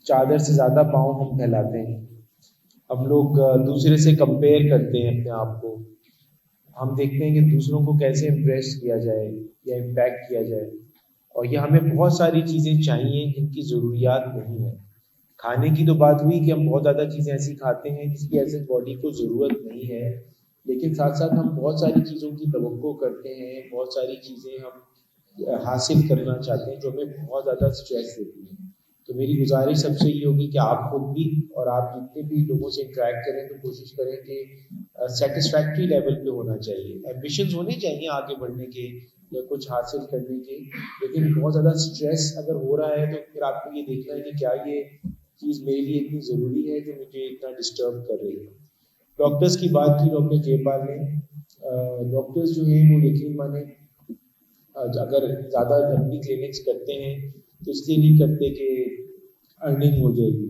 چادر سے زیادہ پاؤں ہم پھیلاتے ہیں. ہم لوگ دوسرے سے کمپیئر کرتے ہیں اپنے آپ کو. ہم دیکھتے ہیں کہ دوسروں کو کیسے امپریس کیا جائے یا امپیکٹ کیا جائے, اور یہ ہمیں بہت ساری چیزیں چاہیے جن کی ضروریات نہیں ہیں. کھانے کی تو بات ہوئی کہ ہم بہت زیادہ چیزیں ایسی کھاتے ہیں جس کی ایسے باڈی کو ضرورت نہیں ہے, لیکن ساتھ ساتھ ہم بہت ساری چیزوں کی توقع کرتے ہیں, بہت ساری چیزیں ہم حاصل کرنا چاہتے ہیں جو ہمیں بہت زیادہ اسٹریس دیتی ہیں. تو میری گزارش سب سے یہ ہوگی کہ آپ خود بھی اور آپ جتنے بھی لوگوں سے انٹریکٹ کریں تو کوشش کریں کہ سیٹسفیکٹری لیول پہ ہونا چاہیے. ایمبیشنز ہونے چاہیے آگے بڑھنے کے یا کچھ حاصل کرنے کے, لیکن بہت زیادہ اسٹریس اگر ہو رہا ہے تو پھر آپ کو یہ دیکھنا ہے کہ کیا یہ چیز میرے لیے اتنی ضروری ہے جو مجھے اتنا ڈسٹرب کر رہی ہے. ڈاکٹرز کی بات کی ڈاکٹر جے پال نے. ڈاکٹرز جو ہیں وہ یقین مانیں اگر زیادہ لمبی کلینکس کرتے ہیں تو اس لیے نہیں کرتے کہ ارننگ ہو جائے گی,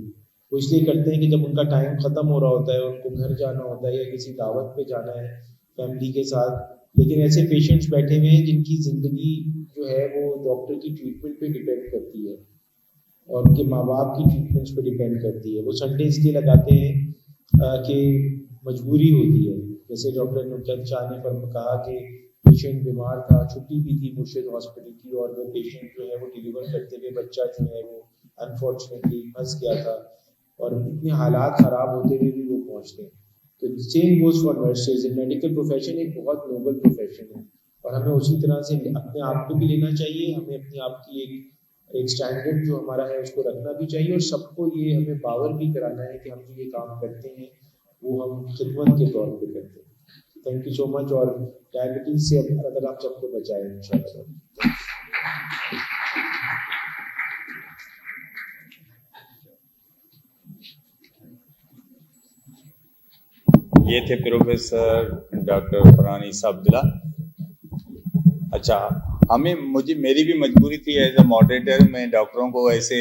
وہ اس لیے کرتے ہیں کہ جب ان کا ٹائم ختم ہو رہا ہوتا ہے, ان کو گھر جانا ہوتا ہے یا کسی دعوت پہ جانا ہے فیملی کے ساتھ. لیکن ایسے پیشنٹس بیٹھے ہوئے ہیں جن کی زندگی جو ہے وہ ڈاکٹر کی ٹریٹمنٹ پہ ڈپینڈ کرتی ہے. اور ان کے ماں باپ کی ٹریٹمنٹس پہ ڈپینڈ کرتی ہے. وہ سنڈے اس لیے لگاتے ہیں کہ مجبوری ہوتی ہے. جیسے ڈاکٹر نصرت شاہ نے کہا کہ پیشنٹ بیمار تھا, چھٹی بھی تھی مرشد ہاسپٹل کی, اور وہ پیشنٹ جو ہے وہ ڈیلیور کرتے ہوئے بچہ جو ہے وہ انفارچونیٹلی پھنس گیا تھا, اور اتنے حالات خراب ہوتے ہوئے بھی وہ پہنچتے ہیں. تو same goes for nurses. Medical profession ایک بہت نوبل پروفیشن ہے, اور ہمیں اسی طرح سے اپنے آپ کو بھی لینا چاہیے. ہمیں اپنے آپ کی ایک اسٹینڈرڈ جو ہمارا ہے اس کو رکھنا بھی چاہیے, اور سب کو یہ ہمیں باور بھی کرانا ہے کہ ہم جو یہ کام کرتے ہیں وہ ہم خدمت کے طور پہ کرتے ہیں. تھینک یو سو مچ. اور ڈائبٹیز سے اللہ تعالیٰ آپ سب کو بچائے انشاءاللہ. یہ تھے پروفیسر ڈاکٹر فرحان عیسیٰ عبداللہ. اچھا, میری بھی مجبوری تھی ایز اے ماڈریٹر, میں ڈاکٹروں کو ایسے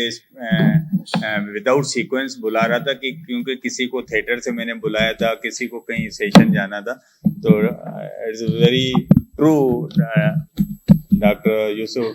وداؤٹ سیکوینس بلا رہا تھا کہ کیونکہ کسی کو تھیٹر سے میں نے بلایا تھا, کسی کو کہیں سیشن جانا تھا. تو اٹس ویری ٹرو, ڈاکٹر یوسف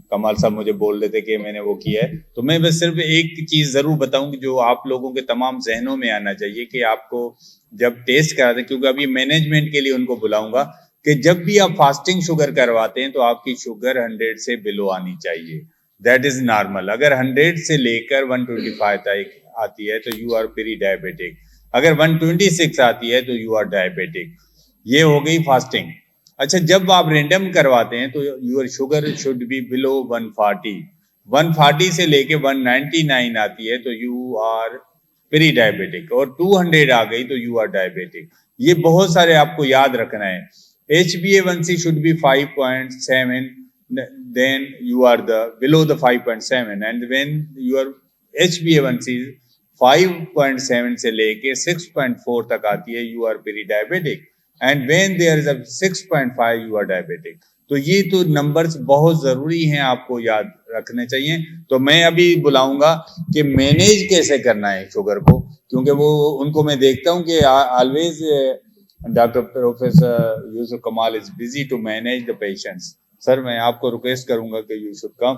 کمال صاحب مجھے بول رہے تھے کہ میں نے وہ کیا ہے. تو میں بس صرف ایک چیز ضرور بتاؤں جو آپ لوگوں کے تمام ذہنوں میں آنا چاہیے کہ آپ کو جب ٹیسٹ کراتے, کیونکہ ابھی مینجمنٹ کے لیے ان کو بلاؤں گا کہ جب بھی آپ فاسٹنگ شوگر کرواتے ہیں تو آپ کی شوگر 100 سے بلو آنی چاہیے. That is normal. اگر 100 سے لے کر 125 تک آتی ہے تو یو آر پری ڈائبیٹک. اگر 126 آتی ہے تو یو آر ڈائبیٹک. یہ ہو گئی فاسٹنگ. اچھا, جب آپ رینڈم کرواتے ہیں تو your sugar should be below 140. 140 سے لے کے 199 آتی ہے تو یو آر پری ڈائبیٹک, اور 200 آ گئی تو یو آر ڈائبیٹک. یہ بہت سارے آپ کو یاد رکھنا ہے. HbA1c should be 5.7, then you are below the 5.7, and when your HbA1c 5.7 سے لے کے 6.4 تک آتی ہے you are pre-diabetic, and when there is a 6.5 you are diabetic. تو یہ تو نمبرز بہت ضروری ہیں, آپ کو یاد رکھنے چاہیے. تو میں ابھی بلاؤں گا کہ مینیج کیسے کرنا ہے شوگر کو, کیونکہ وہ ان کو میں دیکھتا ہوں کہ always doctor professor Yusuf Kamal is busy to manage the patients. Sir میں آپ کو ریکویسٹ کروں گا کہ یو شوڈ کم,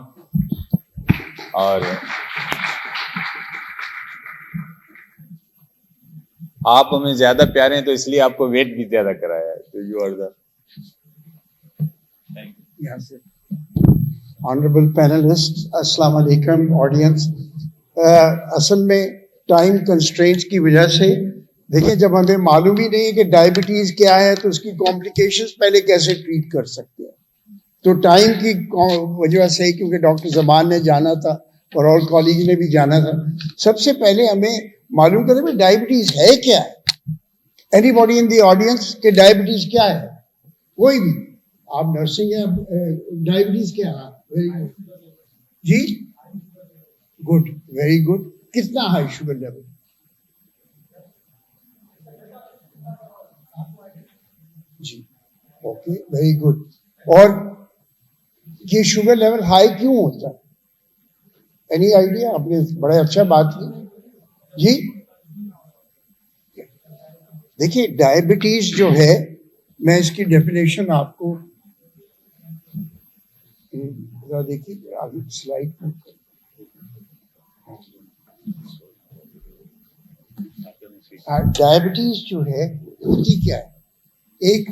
اور آپ ہمیں زیادہ پیارے ہیں تو اس لیے آپ کو ویٹ بھی زیادہ کرایا ہے. تو you are the honourable panelist, السلام علیکم آڈینس. اصل میں ٹائم کنسٹرینٹس کی وجہ سے دیکھیں, جب ہمیں معلوم ہی نہیں ہے کہ ڈائبٹیز کیا ہے تو اس کی کمپلیکیشنز پہلے کیسے ٹریٹ کر سکتے ہیں. تو ٹائم کی وجہ سے, کیونکہ ڈاکٹر زمان نے جانا تھا اور اور کالج نے بھی جانا تھا, سب سے پہلے ہمیں معلوم کریں کہ ڈائبٹیز ہے کیا ہے. Any body in the audience کہ ڈائبٹیز کیا ہے؟ کوئی بھی, آپ نرسنگ ہے, ڈائبٹیز کیا ہے؟ جی گڈ, ویری گڈ. کتنا ہائی شوگر لیول؟ جی اوکے, ویری گڈ. اور یہ شوگر لیول ہائی کیوں ہوتا ہے؟ Any idea? آپ نے بڑا اچھا بات کی. جی دیکھیے, ڈائبٹیز جو ہے, میں اس کی ڈیفینیشن آپ کو دیکھیے ابھی سلائڈ پر. ڈائبٹیز جو ہے ہوتی کیا ہے؟ ایک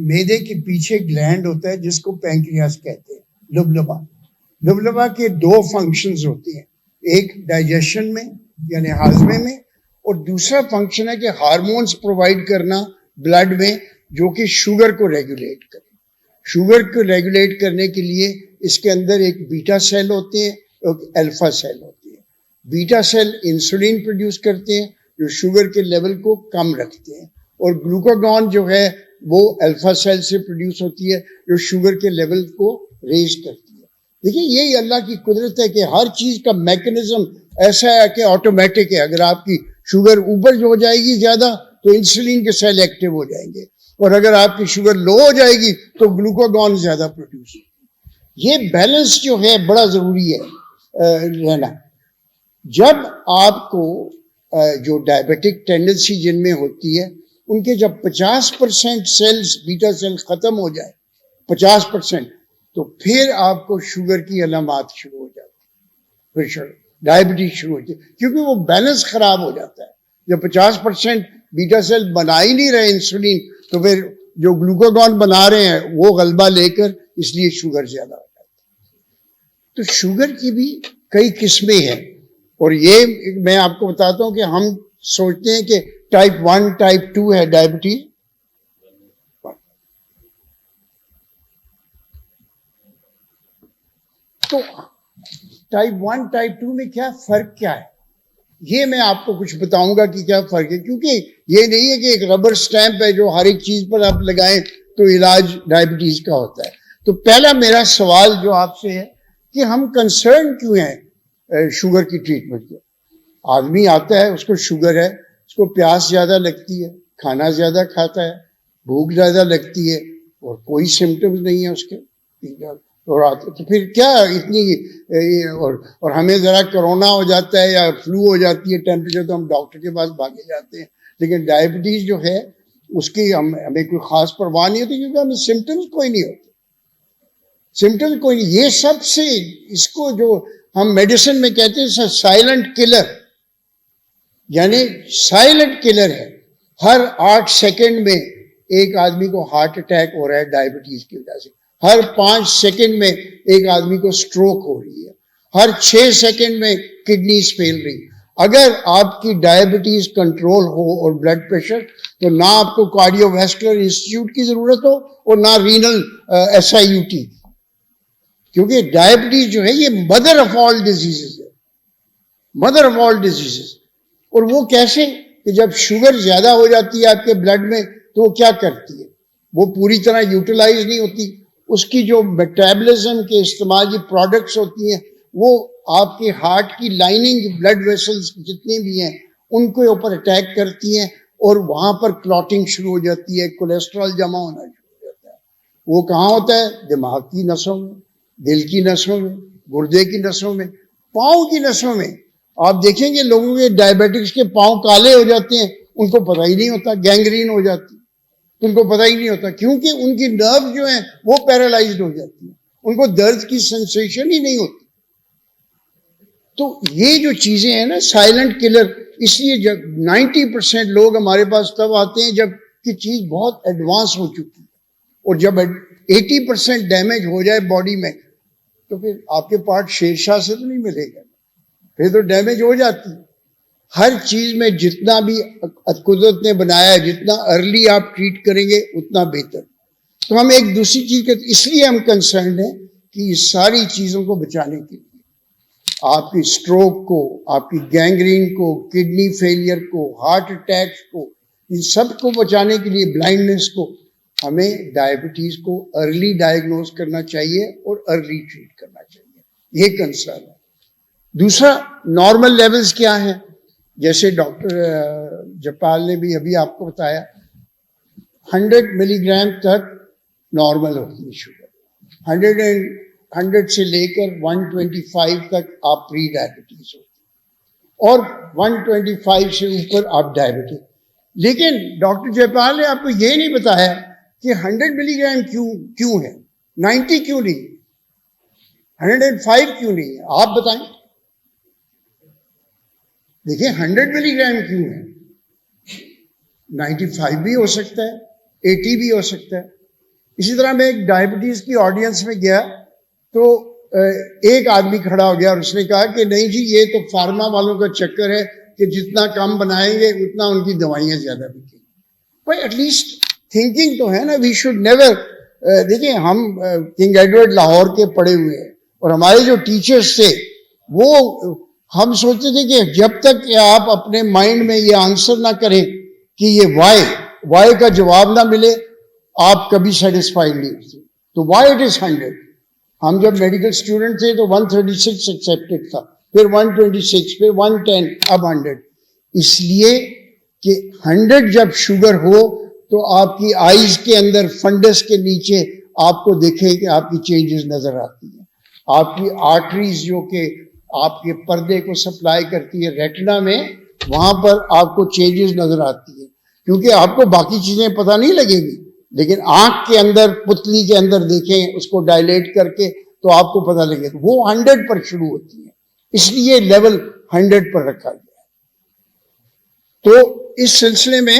میدے کے پیچھے گلینڈ ہوتا ہے جس کو پینکریاس کہتے ہیں, لبلبا. لبلبا کے دو فنکشنز ہوتے ہیں, ایک ڈائجیشن میں یعنی ہاضمے میں, اور دوسرا فنکشن ہے کہ ہارمونز پرووائڈ کرنا بلڈ میں جو کہ شوگر کو ریگولیٹ کرے. شوگر کو ریگولیٹ کرنے کے لیے اس کے اندر ایک بیٹا سیل ہوتے ہیں, ایک الفا سیل ہوتی ہے. بیٹا سیل انسولین پروڈیوس کرتے ہیں جو شوگر کے لیول کو کم رکھتے ہیں, اور گلوکاگون جو ہے وہ الفا سیل سے پروڈیوس ہوتی ہے جو شوگر کے لیول کو ریز کرتی ہے. دیکھیے یہی اللہ کی قدرت ہے کہ ہر چیز کا میکنزم ایسا ہے کہ آٹومیٹک ہے. اگر آپ کی شوگر اوپر جو ہو جائے گی زیادہ تو انسولین کے سیل ایکٹیو ہو جائیں گے, اور اگر آپ کی شوگر لو ہو جائے گی تو گلوکاگون زیادہ پروڈیوس ہوگی. یہ بیلنس جو ہے بڑا ضروری ہے رہنا. جب آپ کو جو ڈائبٹک ٹینڈنسی جن میں ہوتی ہے ان کے جب 50% سیلز بیٹا سیل ختم ہو جائے 50%, تو پھر آپ کو شوگر کی علامات شروع ہو جاتی. پریشر ڈائبٹیز شروع ہوتی ہے, کیونکہ وہ بیلنس خراب ہو جاتا ہے. جب 50% بیٹا سیل بنا ہی نہیں رہے انسولین, تو پھر جو گلوکاگون بنا رہے ہیں وہ غلبہ لے کر, اس لیے شوگر زیادہ ہو جاتا ہے. تو شوگر کی بھی کئی قسمیں ہیں, اور یہ میں آپ کو بتاتا ہوں کہ ہم سوچتے ہیں کہ ٹائپ 1 ٹائپ 2 ہے ڈائبٹیز. تو ٹائپ 1 ٹائپ 2 میں کیا فرق کیا ہے, یہ میں آپ کو کچھ بتاؤں گا کہ کیا فرق ہے. کیونکہ یہ نہیں ہے کہ ایک ربر سٹیمپ ہے جو ہر ایک چیز پر آپ لگائیں تو علاج ڈائبٹیز کا ہوتا ہے. تو پہلا میرا سوال جو آپ سے ہے کہ ہم کنسرن کیوں ہیں شوگر کی ٹریٹمنٹ کے. آدمی آتا ہے, اس کو شوگر ہے, اس کو پیاس زیادہ لگتی ہے, کھانا زیادہ کھاتا ہے, بھوک زیادہ لگتی ہے, اور کوئی سمٹمز نہیں ہے اس کے, اور آتے تو پھر کیا اتنی, اور ہمیں ذرا کرونا ہو جاتا ہے یا فلو ہو جاتی ہے ٹیمپریچر, تو ہم ڈاکٹر کے پاس بھاگے جاتے ہیں. لیکن ڈائبٹیز جو ہے اس کی ہمیں کوئی خاص پرواہ نہیں ہوتی, کیونکہ ہمیں سمٹمز کوئی نہیں ہوتے, سمٹمز کوئی نہیں. یہ سب سے, اس کو جو ہم میڈیسن میں کہتے ہیں سائلنٹ کلر, یعنی سائلنٹ کلر ہے. ہر 8 سیکنڈ میں ایک آدمی کو ہارٹ اٹیک ہو رہا ہے ڈائبٹیز کی وجہ سے, ہر 5 سیکنڈ میں ایک آدمی کو سٹروک ہو رہی ہے, ہر 6 سیکنڈ میں کڈنیز فیل رہی. اگر آپ کی ڈائبٹیز کنٹرول ہو اور بلڈ پریشر, تو نہ آپ کو کارڈیو ویسکولر انسٹیٹیوٹ کی ضرورت ہو اور نہ رینل SIUT, کیونکہ ڈائبٹیز جو ہے یہ مدر آف آل ڈیزیزز ہے, مدر آف آل ڈیزیزز. اور وہ کیسے کہ جب شوگر زیادہ ہو جاتی ہے آپ کے بلڈ میں, تو وہ کیا کرتی ہے, وہ پوری طرح یوٹیلائز نہیں ہوتی. اس کی جو میٹابلزم کے استعمال کی پروڈکٹس ہوتی ہیں, وہ آپ کے ہارٹ کی لائننگ, بلڈ ویسلز جتنے بھی ہیں ان کے اوپر اٹیک کرتی ہیں, اور وہاں پر کلوٹنگ شروع ہو جاتی ہے, کولیسٹرول جمع ہونا شروع ہو جاتا ہے. وہ کہاں ہوتا ہے, دماغ کی نسوں میں, دل کی نسوں میں, گردے کی نسوں میں, پاؤں کی نسوں میں. آپ دیکھیں گے لوگوں کے ڈائبٹکس کے پاؤں کالے ہو جاتے ہیں, ان کو پتہ ہی نہیں ہوتا, گینگرین ہو جاتی, ان کو پتہ ہی نہیں ہوتا, کیونکہ ان کی نرو جو ہیں وہ پیرالائزڈ ہو جاتی ہیں, ان کو درد کی سینسیشن ہی نہیں ہوتی. تو یہ جو چیزیں ہیں نا سائلنٹ کلر, اس لیے جب 90% لوگ ہمارے پاس تب آتے ہیں جب کہ چیز بہت ایڈوانس ہو چکی ہے, اور جب 80% ڈیمیج ہو جائے باڈی میں, تو پھر آپ کے پارٹ شیرشاہ سے تو نہیں ملے گا, پھر تو ڈیمیج ہو جاتی ہے. ہر چیز میں جتنا بھی قدرت نے بنایا ہے, جتنا ارلی آپ ٹریٹ کریں گے اتنا بہتر. تو ہم ایک دوسری چیز کے, اس لیے ہم کنسرنڈ ہیں کہ اس ساری چیزوں کو بچانے کے لیے, آپ کی سٹروک کو, آپ کی گینگرین کو, کڈنی فیلئر کو, ہارٹ اٹیکس کو, ان سب کو بچانے کے لیے, بلائنڈنس کو, ہمیں ڈائبٹیز کو ارلی ڈائگنوز کرنا چاہیے اور ارلی ٹریٹ کرنا چاہیے. یہ کنسرن ہے. دوسرا, نارمل لیولز کیا ہیں, جیسے ڈاکٹر جپال نے بھی ابھی آپ کو بتایا 100 ملی گرام تک نارمل ہوتی ہے شوگر, 100 سے لے کر 125 تک آپ پری ڈائبٹیز ہوتی, اور 125 سے اوپر آپ ڈائبٹیز. لیکن ڈاکٹر جیپال نے آپ کو یہ نہیں بتایا کہ 100 ملی گرام کیوں ہے, 90 کیوں نہیں, 105 کیوں نہیں ہے, آپ بتائیں. دیکھیں 100 ملی گرام کیوں ہے, 95 بھی ہو سکتا ہے, 80 بھی ہو سکتا ہے. اسی طرح میں ایک ڈائبٹیز کی آڈینس میں گیا تو ایک آدمی کھڑا ہو گیا اور اس نے کہا کہ نہیں جی یہ تو فارما والوں کا چکر ہے کہ جتنا کم بنائیں گے اتنا ان کی دوائیاں زیادہ بکیں. بھائی ایٹ لیسٹ تھنکنگ تو ہے نا, وی شوڈ نیور. دیکھیں ہم کنگ ایڈورڈ لاہور کے پڑھے ہوئے ہیں, اور ہمارے جو ٹیچرز تھے وہ ہم سوچتے تھے کہ جب تک کہ آپ اپنے مائنڈ میں یہ آنسر نہ کریں کہ یہ وائی کا جواب نہ ملے, آپ کبھی سیٹسفائیڈ نہیں ہوتے. تو وائی اٹ از 100. ہم جب میڈیکل اسٹوڈنٹ تھے تو 136 ایکسیپٹڈ تھا, پھر 126, پھر 110, اب 100. اس لیے کہ 100 جب شوگر ہو تو آپ کی آئیز کے اندر فنڈس کے نیچے آپ کو دیکھے کہ آپ کی چینجز نظر آتی ہیں. آپ کی آرٹریز جو کہ آپ کے پردے کو سپلائی کرتی ہے ریٹنا میں, وہاں پر آپ کو چینجز نظر آتی ہے, کیونکہ آپ کو باقی چیزیں پتہ نہیں لگیں گی, لیکن آنکھ کے اندر, پتلی کے اندر دیکھیں اس کو ڈائلیٹ کر کے تو آپ کو پتہ لگے. تو وہ 100 پر شروع ہوتی ہے. اس لیے لیول 100 پر رکھا گیا. تو اس سلسلے میں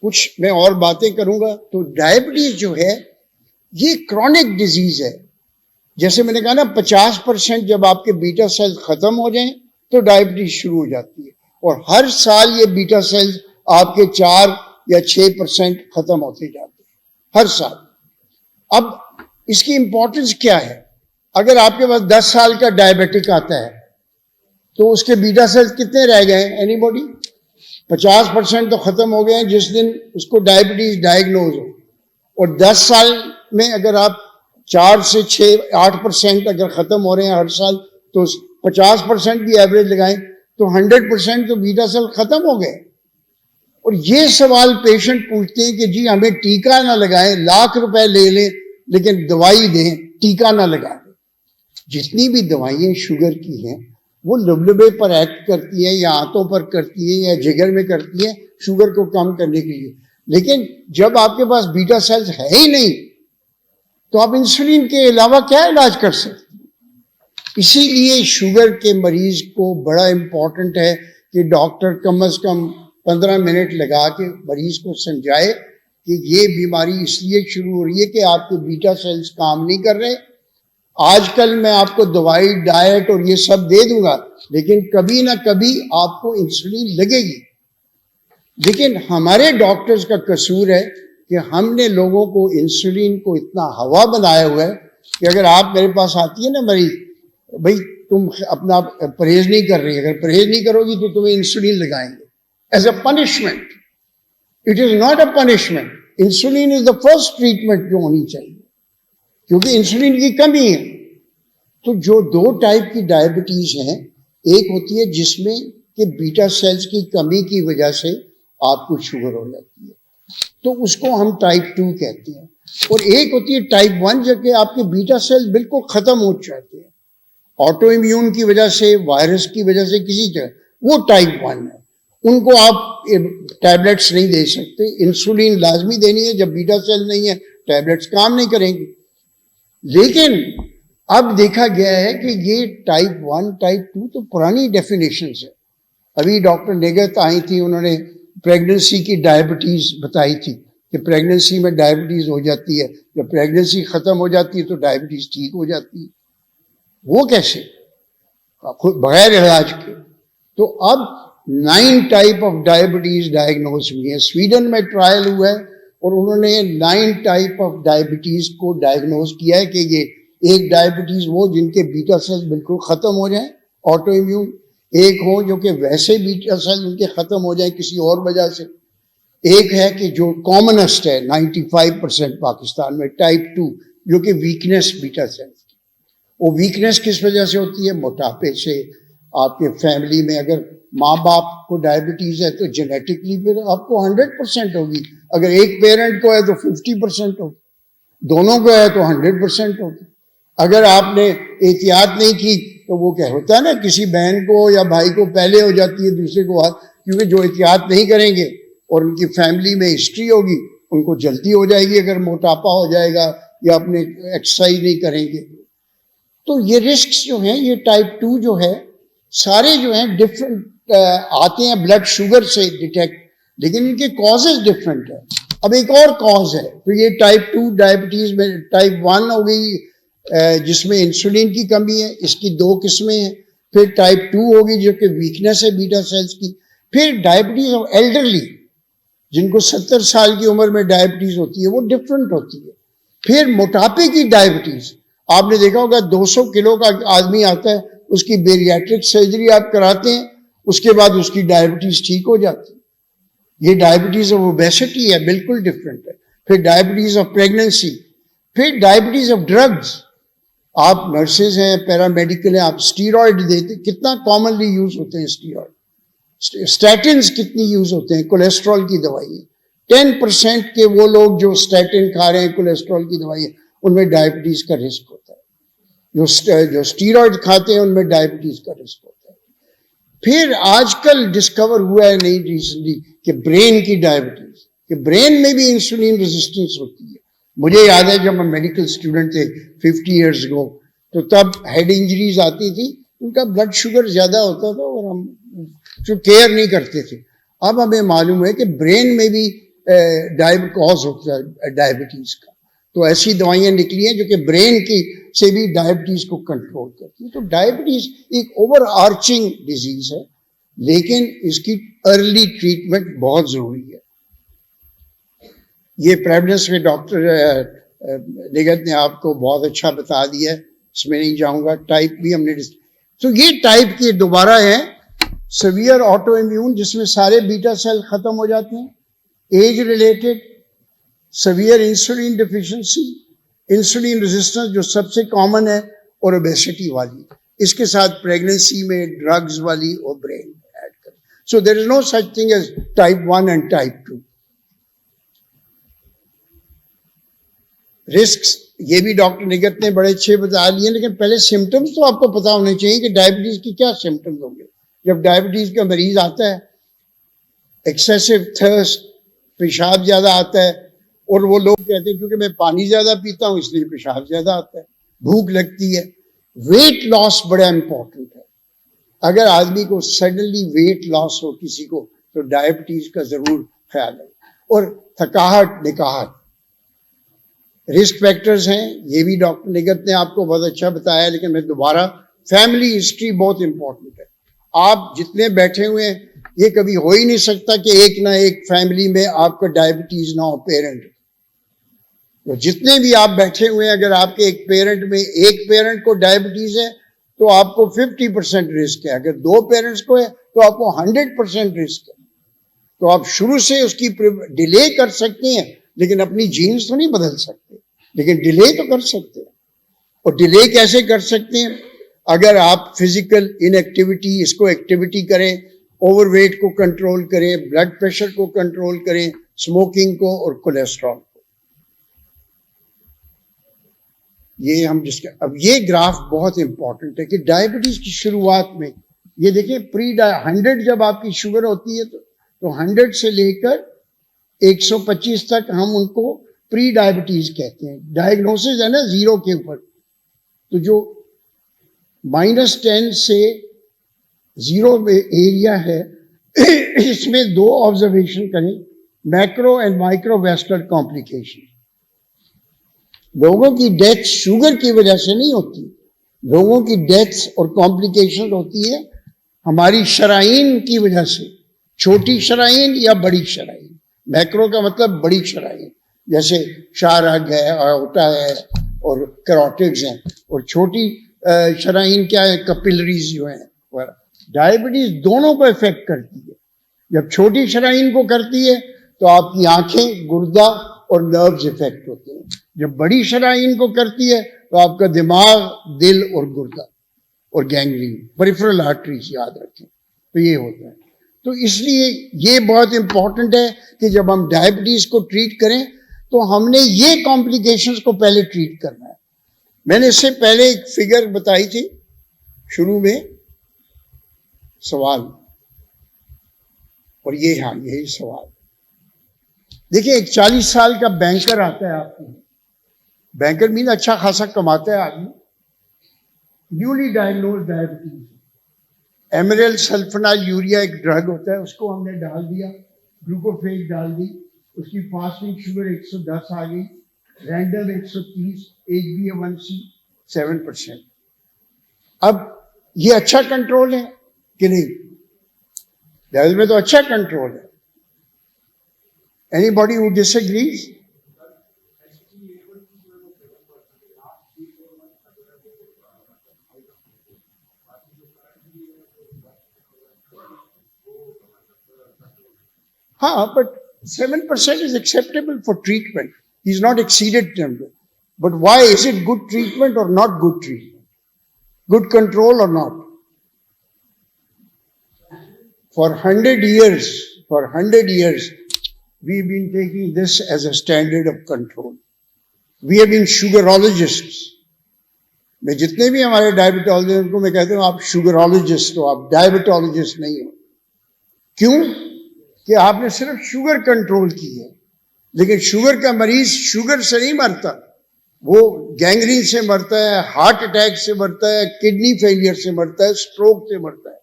کچھ میں اور باتیں کروں گا. تو ڈائبٹیز جو ہے یہ کرونک ڈیزیز ہے. جیسے میں نے کہا نا 50% جب آپ کے بیٹا سیلز ختم ہو جائیں تو ڈائبٹیز شروع ہو جاتی ہے, اور ہر سال یہ بیٹا سیلز آپ کے 4 یا 6% ختم ہوتے جاتے ہیں ہر سال. اب اس کی امپورٹنس کیا ہے؟ اگر آپ کے پاس 10 سال کا ڈائبٹک آتا ہے تو اس کے بیٹا سیلز کتنے رہ گئے ہیں؟ Any body? 50% تو ختم ہو گئے ہیں جس دن اس کو ڈائبٹیز ڈائگنوز ہو. اور 10 سال میں اگر آپ 4 سے 6-8% اگر ختم ہو رہے ہیں ہر سال, تو 50% بھی ایوریج لگائیں تو 100% تو بیٹا سیل ختم ہو گئے. اور یہ سوال پیشنٹ پوچھتے ہیں کہ جی ہمیں ٹیکہ نہ لگائیں, لاکھ روپے لے لیں لیکن دوائی دیں, ٹیکہ نہ لگائیں. جتنی بھی دوائیں شوگر کی ہیں وہ لبلبے پر ایکٹ کرتی ہیں, یا آنتوں پر کرتی ہیں, یا جگر میں کرتی ہیں شوگر کو کم کرنے کے لیے. لیکن جب آپ کے پاس بیٹا سیلز ہے ہی نہیں تو آپ انسولین کے علاوہ کیا علاج کر سکتے ہیں؟ اسی لیے شوگر کے مریض کو بڑا امپورٹنٹ ہے کہ ڈاکٹر کم از کم 15 منٹ لگا کے مریض کو سمجھائے کہ یہ بیماری اس لیے شروع ہو رہی ہے کہ آپ کے بیٹا سیلز کام نہیں کر رہے. آج کل میں آپ کو دوائی, ڈائٹ اور یہ سب دے دوں گا, لیکن کبھی نہ کبھی آپ کو انسولین لگے گی. لیکن ہمارے ڈاکٹرز کا قصور ہے کہ ہم نے لوگوں کو انسولین کو اتنا ہوا بنایا ہوا ہے کہ اگر آپ میرے پاس آتی ہے نا مریض, بھائی تم اپنا پرہیز نہیں کر رہی, اگر پرہیز نہیں کرو گی تو تمہیں انسولین لگائیں گے as a punishment. It is not a punishment. Insulin is the first treatment جو ہونی چاہیے, کیونکہ انسولین کی کمی ہے. تو جو 2 ٹائپ کی ڈائبٹیز ہیں, ایک ہوتی ہے جس میں کہ بیٹا سیلز کی کمی کی وجہ سے آپ کو شوگر ہو جاتی ہے, تو اس کو ہم ٹائپ 2 کہتے ہیں. اور ایک ہوتی ہے ٹائپ 1 جو کہ آپ کے بیٹا سیل بالکل ختم ہو جاتے ہیں آٹو امیون کی وجہ سے, وائرس کی وجہ سے, کسی طرح, وہ ٹائپ 1 ہے. ان کو آپ ٹیبلٹس نہیں دے سکتے, انسولین لازمی دینی ہے. جب بیٹا سیل نہیں ہے ٹیبلٹس کام نہیں کریں گے. لیکن اب دیکھا گیا ہے کہ یہ ٹائپ 1 ٹائپ 2 تو پرانی ڈیفینیشنز ہے. ابھی ڈاکٹر نگہت آئی تھی, انہوں نے پریگننسی کی ڈائبٹیز بتائی تھی کہ پریگننسی میں ڈائبٹیز ہو جاتی ہے, جب پریگننسی ختم ہو جاتی ہے تو ڈائبٹیز ٹھیک ہو جاتی ہے. وہ کیسے؟ خود بغیر علاج کے. تو اب 9 ٹائپ آف ڈائبٹیز ڈائگنوز ہوئی ہیں. سویڈن میں ٹرائل ہوا ہے اور انہوں نے 9 ٹائپ آف ڈائبٹیز کو ڈائگنوز کیا ہے کہ یہ ایک ڈائبٹیز وہ جن کے بیٹا سیل بالکل ختم ہو جائیں آٹو امیون, ایک ہو جو کہ ویسے بیٹا سیل ان کے ختم ہو جائیں کسی اور وجہ سے, ایک ہے کہ جو کامنسٹ ہے 95% پاکستان میں ٹائپ 2 جو کہ ویکنیس بیٹا سیل. وہ ویکنیس کس وجہ سے ہوتی ہے؟ موٹاپے سے. آپ کے فیملی میں اگر ماں باپ کو ڈائبٹیز ہے تو جینیٹکلی پھر آپ کو 100% ہوگی. اگر ایک پیرنٹ کو ہے تو 50% ہوگی, دونوں کو ہے تو 100% ہوگی. اگر آپ نے احتیاط نہیں کی تو وہ کیا ہوتا ہے نا, کسی بہن کو یا بھائی کو پہلے ہو جاتی ہے دوسرے کو بعد, کیونکہ جو احتیاط نہیں کریں گے اور ان کی فیملی میں ہسٹری ہوگی ان کو جلدی ہو جائے گی اگر موٹاپا ہو جائے گا یا اپنے ایکسرسائز نہیں کریں گے. تو یہ رسکس جو ہیں, یہ ٹائپ 2 جو ہے سارے جو ہیں ڈفرینٹ آتے ہیں بلڈ شوگر سے ڈیٹیکٹ, لیکن ان کے کازز ڈفرینٹ ہیں. اب ایک اور کاز ہے, تو یہ ٹائپ 2 ڈائبٹیز میں ٹائپ 1 ہو گئی جس میں انسولین کی کمی ہے, اس کی 2 قسمیں ہیں. پھر ٹائپ 2 ہوگی جو کہ ویکنیس ہے بیٹا سیلز کی. پھر ڈائبٹیز آف ایلڈرلی جن کو 70 سال کی عمر میں ڈائبٹیز ہوتی ہے وہ ڈفرینٹ ہوتی ہے. پھر موٹاپے کی ڈائبٹیز, آپ نے دیکھا ہوگا 200 کلو کا آدمی آتا ہے, اس کی بیریاٹرک سرجری آپ کراتے ہیں, اس کے بعد اس کی ڈائبٹیز ٹھیک ہو جاتی ہے. یہ ڈائبٹیز آف اوبیسٹی ہے, بالکل ڈفرینٹ ہے. پھر ڈائبٹیز آف پریگننسی, پھر ڈائبٹیز آف ڈرگز. آپ نرسز ہیں, پیرامیڈیکل ہیں, آپ اسٹیرائڈ دیتے, کتنا کامنلی یوز ہوتے ہیں اسٹیرائڈ. اسٹیٹنز کتنی یوز ہوتے ہیں, کولیسٹرول کی دوائی. 10% کے وہ لوگ جو اسٹیٹن کھا رہے ہیں, کولیسٹرول کی دوائی, ان میں ڈائبٹیز کا رسک ہوتا ہے. جو اسٹیرائڈ کھاتے ہیں ان میں ڈائبٹیز کا رسک ہوتا ہے. پھر آج کل ڈسکور ہوا ہے نہیں ریسنٹلی کہ برین کی ڈائبٹیز, کہ برین میں بھی انسولین ریزسٹنس ہوتی ہے. مجھے یاد ہے جب میں میڈیکل اسٹوڈنٹ تھے 50 ایئرز اگو, تو تب ہیڈ انجریز آتی تھی ان کا بلڈ شوگر زیادہ ہوتا تھا اور ہم جو کیئر نہیں کرتے تھے. اب ہمیں معلوم ہے کہ برین میں بھی کاز ہوتا ہے ڈائبٹیز کا, تو ایسی دوائیاں نکلی ہیں جو کہ برین کی سے بھی ڈائبٹیز کو کنٹرول کرتی ہیں. تو ڈائبٹیز ایک اوور آرچنگ ڈیزیز ہے, لیکن اس کی ارلی ٹریٹمنٹ بہت ضروری ہے. یہ پریولنس میں ڈاکٹر نگت نے آپ کو بہت اچھا بتا دیا ہے, اس میں نہیں جاؤں گا. ٹائپ بھی ہم نے تو یہ ٹائپ کے دوبارہ ہیں سیویئر آٹو امیون, جس میں سارے بیٹا سیل ختم ہو جاتے ہیں. Age related severe insulin deficiency, insulin resistance جو سب سے کامن ہے, اور اوبیسٹی والی, اس کے ساتھ پریگننسی میں ڈرگز والی اور برین ایڈ کریں. So there is no such thing as type 1 and type 2. Risks یہ بھی ڈاکٹر نگت نے بڑے اچھے بتا لیے, لیکن پہلے سمٹمز تو آپ کو پتا ہونے چاہیے کہ ڈائبٹیز کی کیا سمٹمز ہوں گے. جب ڈائبٹیز کا مریض آتا ہے, ایکسیسو تھرسٹ, پیشاب زیادہ آتا ہے, اور وہ لوگ کہتے ہیں کیونکہ میں پانی زیادہ پیتا ہوں اس لیے پیشاب زیادہ آتا ہے, بھوک لگتی ہے. ویٹ لاس بڑا امپورٹنٹ ہے. اگر آدمی کو سڈنلی ویٹ لاس ہو کسی کو تو ڈائبٹیز کا ضرور خیال ہے. اور تھکاہٹ نکاہٹ رسک فیکٹرز ہیں, یہ بھی ڈاکٹر نگت نے آپ کو بہت اچھا بتایا, لیکن میں دوبارہ فیملی ہسٹری بہت امپورٹنٹ ہے. آپ جتنے بیٹھے ہوئے ہیں یہ کبھی ہو ہی نہیں سکتا کہ ایک نہ ایک فیملی میں آپ کا ڈائبٹیز نہ ہو, پیرنٹ. تو جتنے بھی آپ بیٹھے ہوئے ہیں, اگر آپ کے ایک پیرنٹ میں ایک پیرنٹ کو ڈائبٹیز ہے تو آپ کو 50% رسک ہے. اگر 2 پیرنٹس کو ہے تو آپ کو 100% رسک ہے. تو آپ شروع سے اس کی ڈیلے کر سکتے ہیں, لیکن اپنی جینز تو نہیں بدل سکتے, لیکن ڈیلے تو کر سکتے ہیں. اور ڈیلے کیسے کر سکتے ہیں؟ اگر آپ فزیکل ان ایکٹیویٹی اس کو ایکٹیویٹی کریں, اوور ویٹ کو کنٹرول کریں, بلڈ پریشر کو کنٹرول کریں, اسموکنگ کو اور کولیسٹرول کو. یہ ہم اب یہ گراف بہت امپورٹنٹ ہے کہ ڈائبٹیز کی شروعات میں یہ دیکھیں 100 جب آپ کی شوگر ہوتی ہے تو 100 سے لے کر 125 تک ہم ان کو پری ڈائبٹیز کہتے ہیں. ڈائگنوسس ہے نا 0 کے اوپر, تو جو -10 سے 0 میں ایریا ہے اس میں 2 آبزرویشن کریں, macro and micro vascular complication. لوگوں کی ڈیتھ شوگر کی وجہ سے نہیں ہوتی, لوگوں کی ڈیتھ اور کمپلیکیشن ہوتی ہے ہماری شرائین کی وجہ سے, چھوٹی شرائین یا بڑی شرائین. میکرو کا مطلب بڑی شرائین, جیسے شارگ ہے, آئوٹا ہے اور کیروٹڈز ہیں, اور چھوٹی شرائین کیا ہے, کپلریز جو ہیں. ڈائبٹیز دونوں کو افیکٹ کرتی ہے. جب چھوٹی شرائین کو کرتی ہے تو آپ کی آنکھیں, گردہ اور نروز افیکٹ ہوتے ہیں. جب بڑی شرائین کو کرتی ہے تو آپ کا دماغ, دل اور گردہ اور گینگرین, پریفرل آرٹریز یاد رکھیں. تو یہ ہوتا ہے. تو اس لیے یہ بہت امپورٹنٹ ہے کہ جب ہم ڈائبٹیز کو ٹریٹ کریں تو ہم نے یہ کمپلیکیشنز کو پہلے ٹریٹ کرنا ہے. میں نے اس سے پہلے ایک فگر بتائی تھی شروع میں سوال, اور یہ ہاں یہی سوال. دیکھیں ایک 40 سال کا بینکر آتا ہے آپ کو, بینکر مین اچھا خاصا کماتا ہے آدمی, نیولی ڈائگنوز ڈائبٹیز. ایمریل سلفنائل یوریا ایک ڈرگ ہوتا ہے, اس کو ہم نے ڈال دیا, گلوکوفیج ڈال دی, اس کی فاسٹنگ شوگر 110 آ گئی, رینڈم 130, HbA1c 7%. اب یہ اچھا کنٹرول ہے کہ نہیں؟ لیول میں تو اچھا کنٹرول ہے. Anybody who disagrees? ہاں, but 7% is acceptable for treatment. He's not exceeded 10%. But why is it good treatment or not good treatment? Good control or not? For 100 years, we've been taking this as a standard of control. We have been sugarologists. میں جتنے بھی ہمارے ڈائبٹالوجسٹ کو میں کہتا ہوں آپ شوگرالوجسٹ ہو, آپ ڈائبٹالوجسٹ نہیں ہو. کیوں؟ کہ آپ نے صرف شوگر کنٹرول کی ہے, لیکن شوگر کا مریض شوگر سے نہیں مرتا, وہ گینگرین سے مرتا ہے, ہارٹ اٹیک سے مرتا ہے, کڈنی فیلئر سے مرتا ہے, اسٹروک سے مرتا ہے.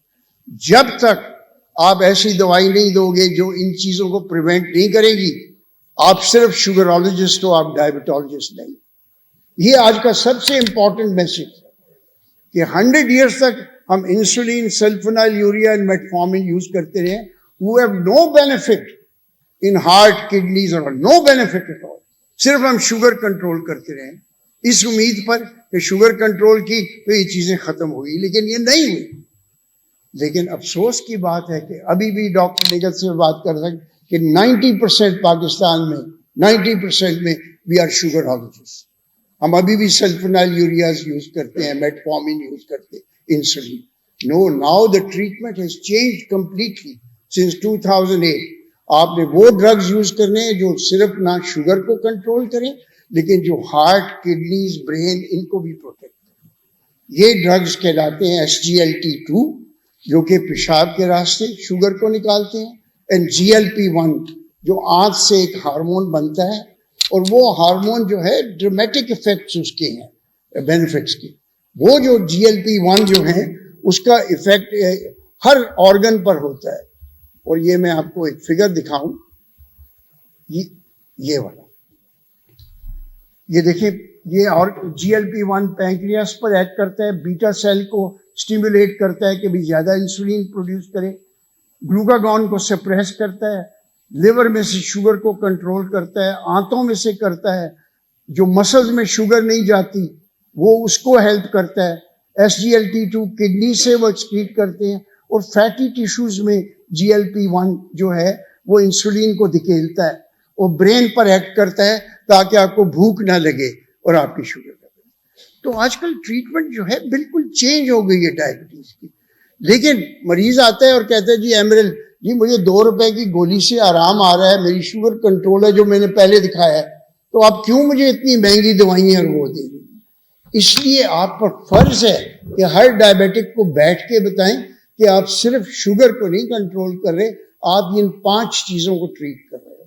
جب تک آپ ایسی دوائی نہیں دو گے جو ان چیزوں کو پریونٹ نہیں کرے گی, آپ صرف شوگرالوجسٹ ہو, آپ ڈائبٹالوجسٹ نہیں. یہ آج کا سب سے امپورٹنٹ میسج ہے کہ 100 ایئرس تک ہم انسولین, سلفونائل یوریا اور میٹفارمن یوز کرتے رہے, who have no benefit in heart, kidneys or no benefit at all. صرف ہم شوگر کنٹرول کرتے رہے اس امید پر کہ شوگر کنٹرول کی تو یہ چیزیں ختم ہوئی, لیکن یہ نہیں ہوئی. لیکن افسوس کی بات ہے کہ ابھی بھی ڈاکٹر نگت سے بات کر سکتے کہ 90% پاکستان میں 90% میں وی آر شوگرالوجسٹ. ہم ابھی بھی سلفونائل یوریاز یوز کرتے ہیں, میٹفارمن یوز کرتے ہیں, insulin. No, now the treatment has change completely since 2008. آپ نے وہ ڈرگز یوز کرنے ہیں جو صرف نہ شوگر کو کنٹرول کریں لیکن جو ہارٹ, کڈنیز, برین ان کو بھی پروٹیکٹ کریں. یہ ڈرگز کہلاتے ہیں SGLT2 جو کہ پیشاب کے راستے شوگر کو نکالتے ہیں, اینڈ GLP-1 جو آنت سے ایک ہارمون بنتا ہے, اور وہ ہارمون جو ہے ڈرامیٹک افیکٹس اس کے ہیں, بینیفٹس کے. وہ جو GLP-1 جو ہیں اس کا افیکٹ ہر آرگن پر ہوتا ہے. اور یہ میں آپ کو ایک فگر دکھاؤں, یہ والا, یہ دیکھیں, یہ اور GLP-1 پینکریاس پر ایکٹ کرتا ہے, بیٹا سیل کو اسٹیمولیٹ کرتا ہے کہ بھی زیادہ انسولین پروڈیوس کرے, گلوکاگون کو سپریس کرتا ہے, لیور میں سے شوگر کو کنٹرول کرتا ہے, آنتوں میں سے کرتا ہے, جو مسلز میں شوگر نہیں جاتی وہ اس کو ہیلپ کرتا ہے. SGLT2 کڈنی سے وہ ایکسکریٹ کرتے ہیں, اور فیٹی ٹیشوز میں GLP-1 جو ہے وہ انسولین کو دھکیلتا ہے, اور برین پر ایکٹ کرتا ہے تاکہ آپ کو بھوک نہ لگے اور آپ کی شوگر نہ بڑھے. تو آج کل ٹریٹمنٹ جو ہے بالکل چینج ہو گئی ہے ڈائبٹیز کی. لیکن مریض آتا ہے اور کہتا ہے جی ایمرل جی مجھے 2 روپے کی گولی سے آرام آ رہا ہے, میری شوگر کنٹرول ہے جو میں نے پہلے دکھایا ہے, تو آپ کیوں مجھے اتنی مہنگی دوائیاں وہ دے رہی ہیں؟ اس لیے آپ پر فرض ہے کہ ہر ڈائبیٹک کو بیٹھ کے بتائیں کہ آپ صرف شوگر کو نہیں کنٹرول کر رہے, آپ ان 5 چیزوں کو ٹریٹ کر رہے ہو.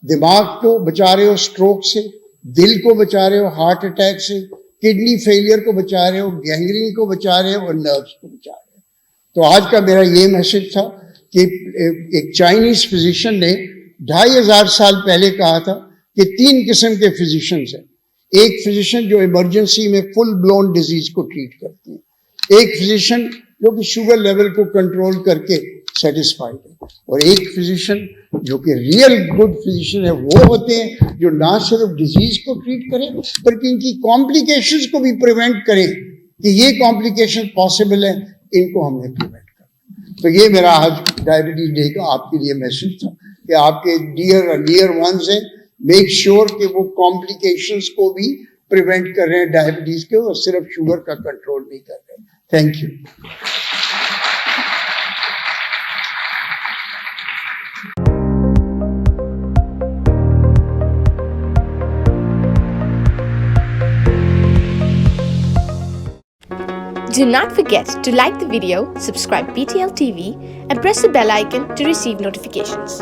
دماغ کو بچا رہے ہو اسٹروک سے, دل کو بچا رہے ہو ہارٹ اٹیک سے, کڈنی فیلئر کو بچا رہے ہو, گینگرین کو بچا رہے ہو, اور نروس کو بچا رہے ہو. تو آج کا میرا یہ میسج تھا کہ ایک چائنیز فزیشین نے 2500 سال پہلے کہا تھا کہ 3 قسم کے فزیشنز ہیں. ایک فزیشین جو ایمرجنسی میں فل بلون ڈیزیز کو ٹریٹ کرتے ہیں, ایک فزیشین جو کہ شوگر لیول کو کنٹرول کر کے سیٹسفائیڈ ہے, اور ایک فزیشین جو کہ ریئل گڈ فزیشین ہے وہ ہوتے ہیں جو نہ صرف ڈیزیز کو ٹریٹ کریں بلکہ ان کی کمپلیکیشنز کو بھی پریونٹ کریں کہ یہ کمپلیکیشن پاسبل ہے, ان کو ہم نے پریونٹ کرنا. تو یہ میرا آج ڈائبٹیز ڈے کا آپ کے لیے میسج تھا کہ آپ کے ڈیئر اور نیئر ونز ہیں, میک شیور کہ وہ کمپلیکیشنز کو بھی پریونٹ کر رہے ہیں ڈائبٹیز کے, اور صرف شوگر کا کنٹرول نہیں کر رہے ہیں. Thank you. Do not forget to like the video, subscribe BTL TV, and press the bell icon to receive notifications.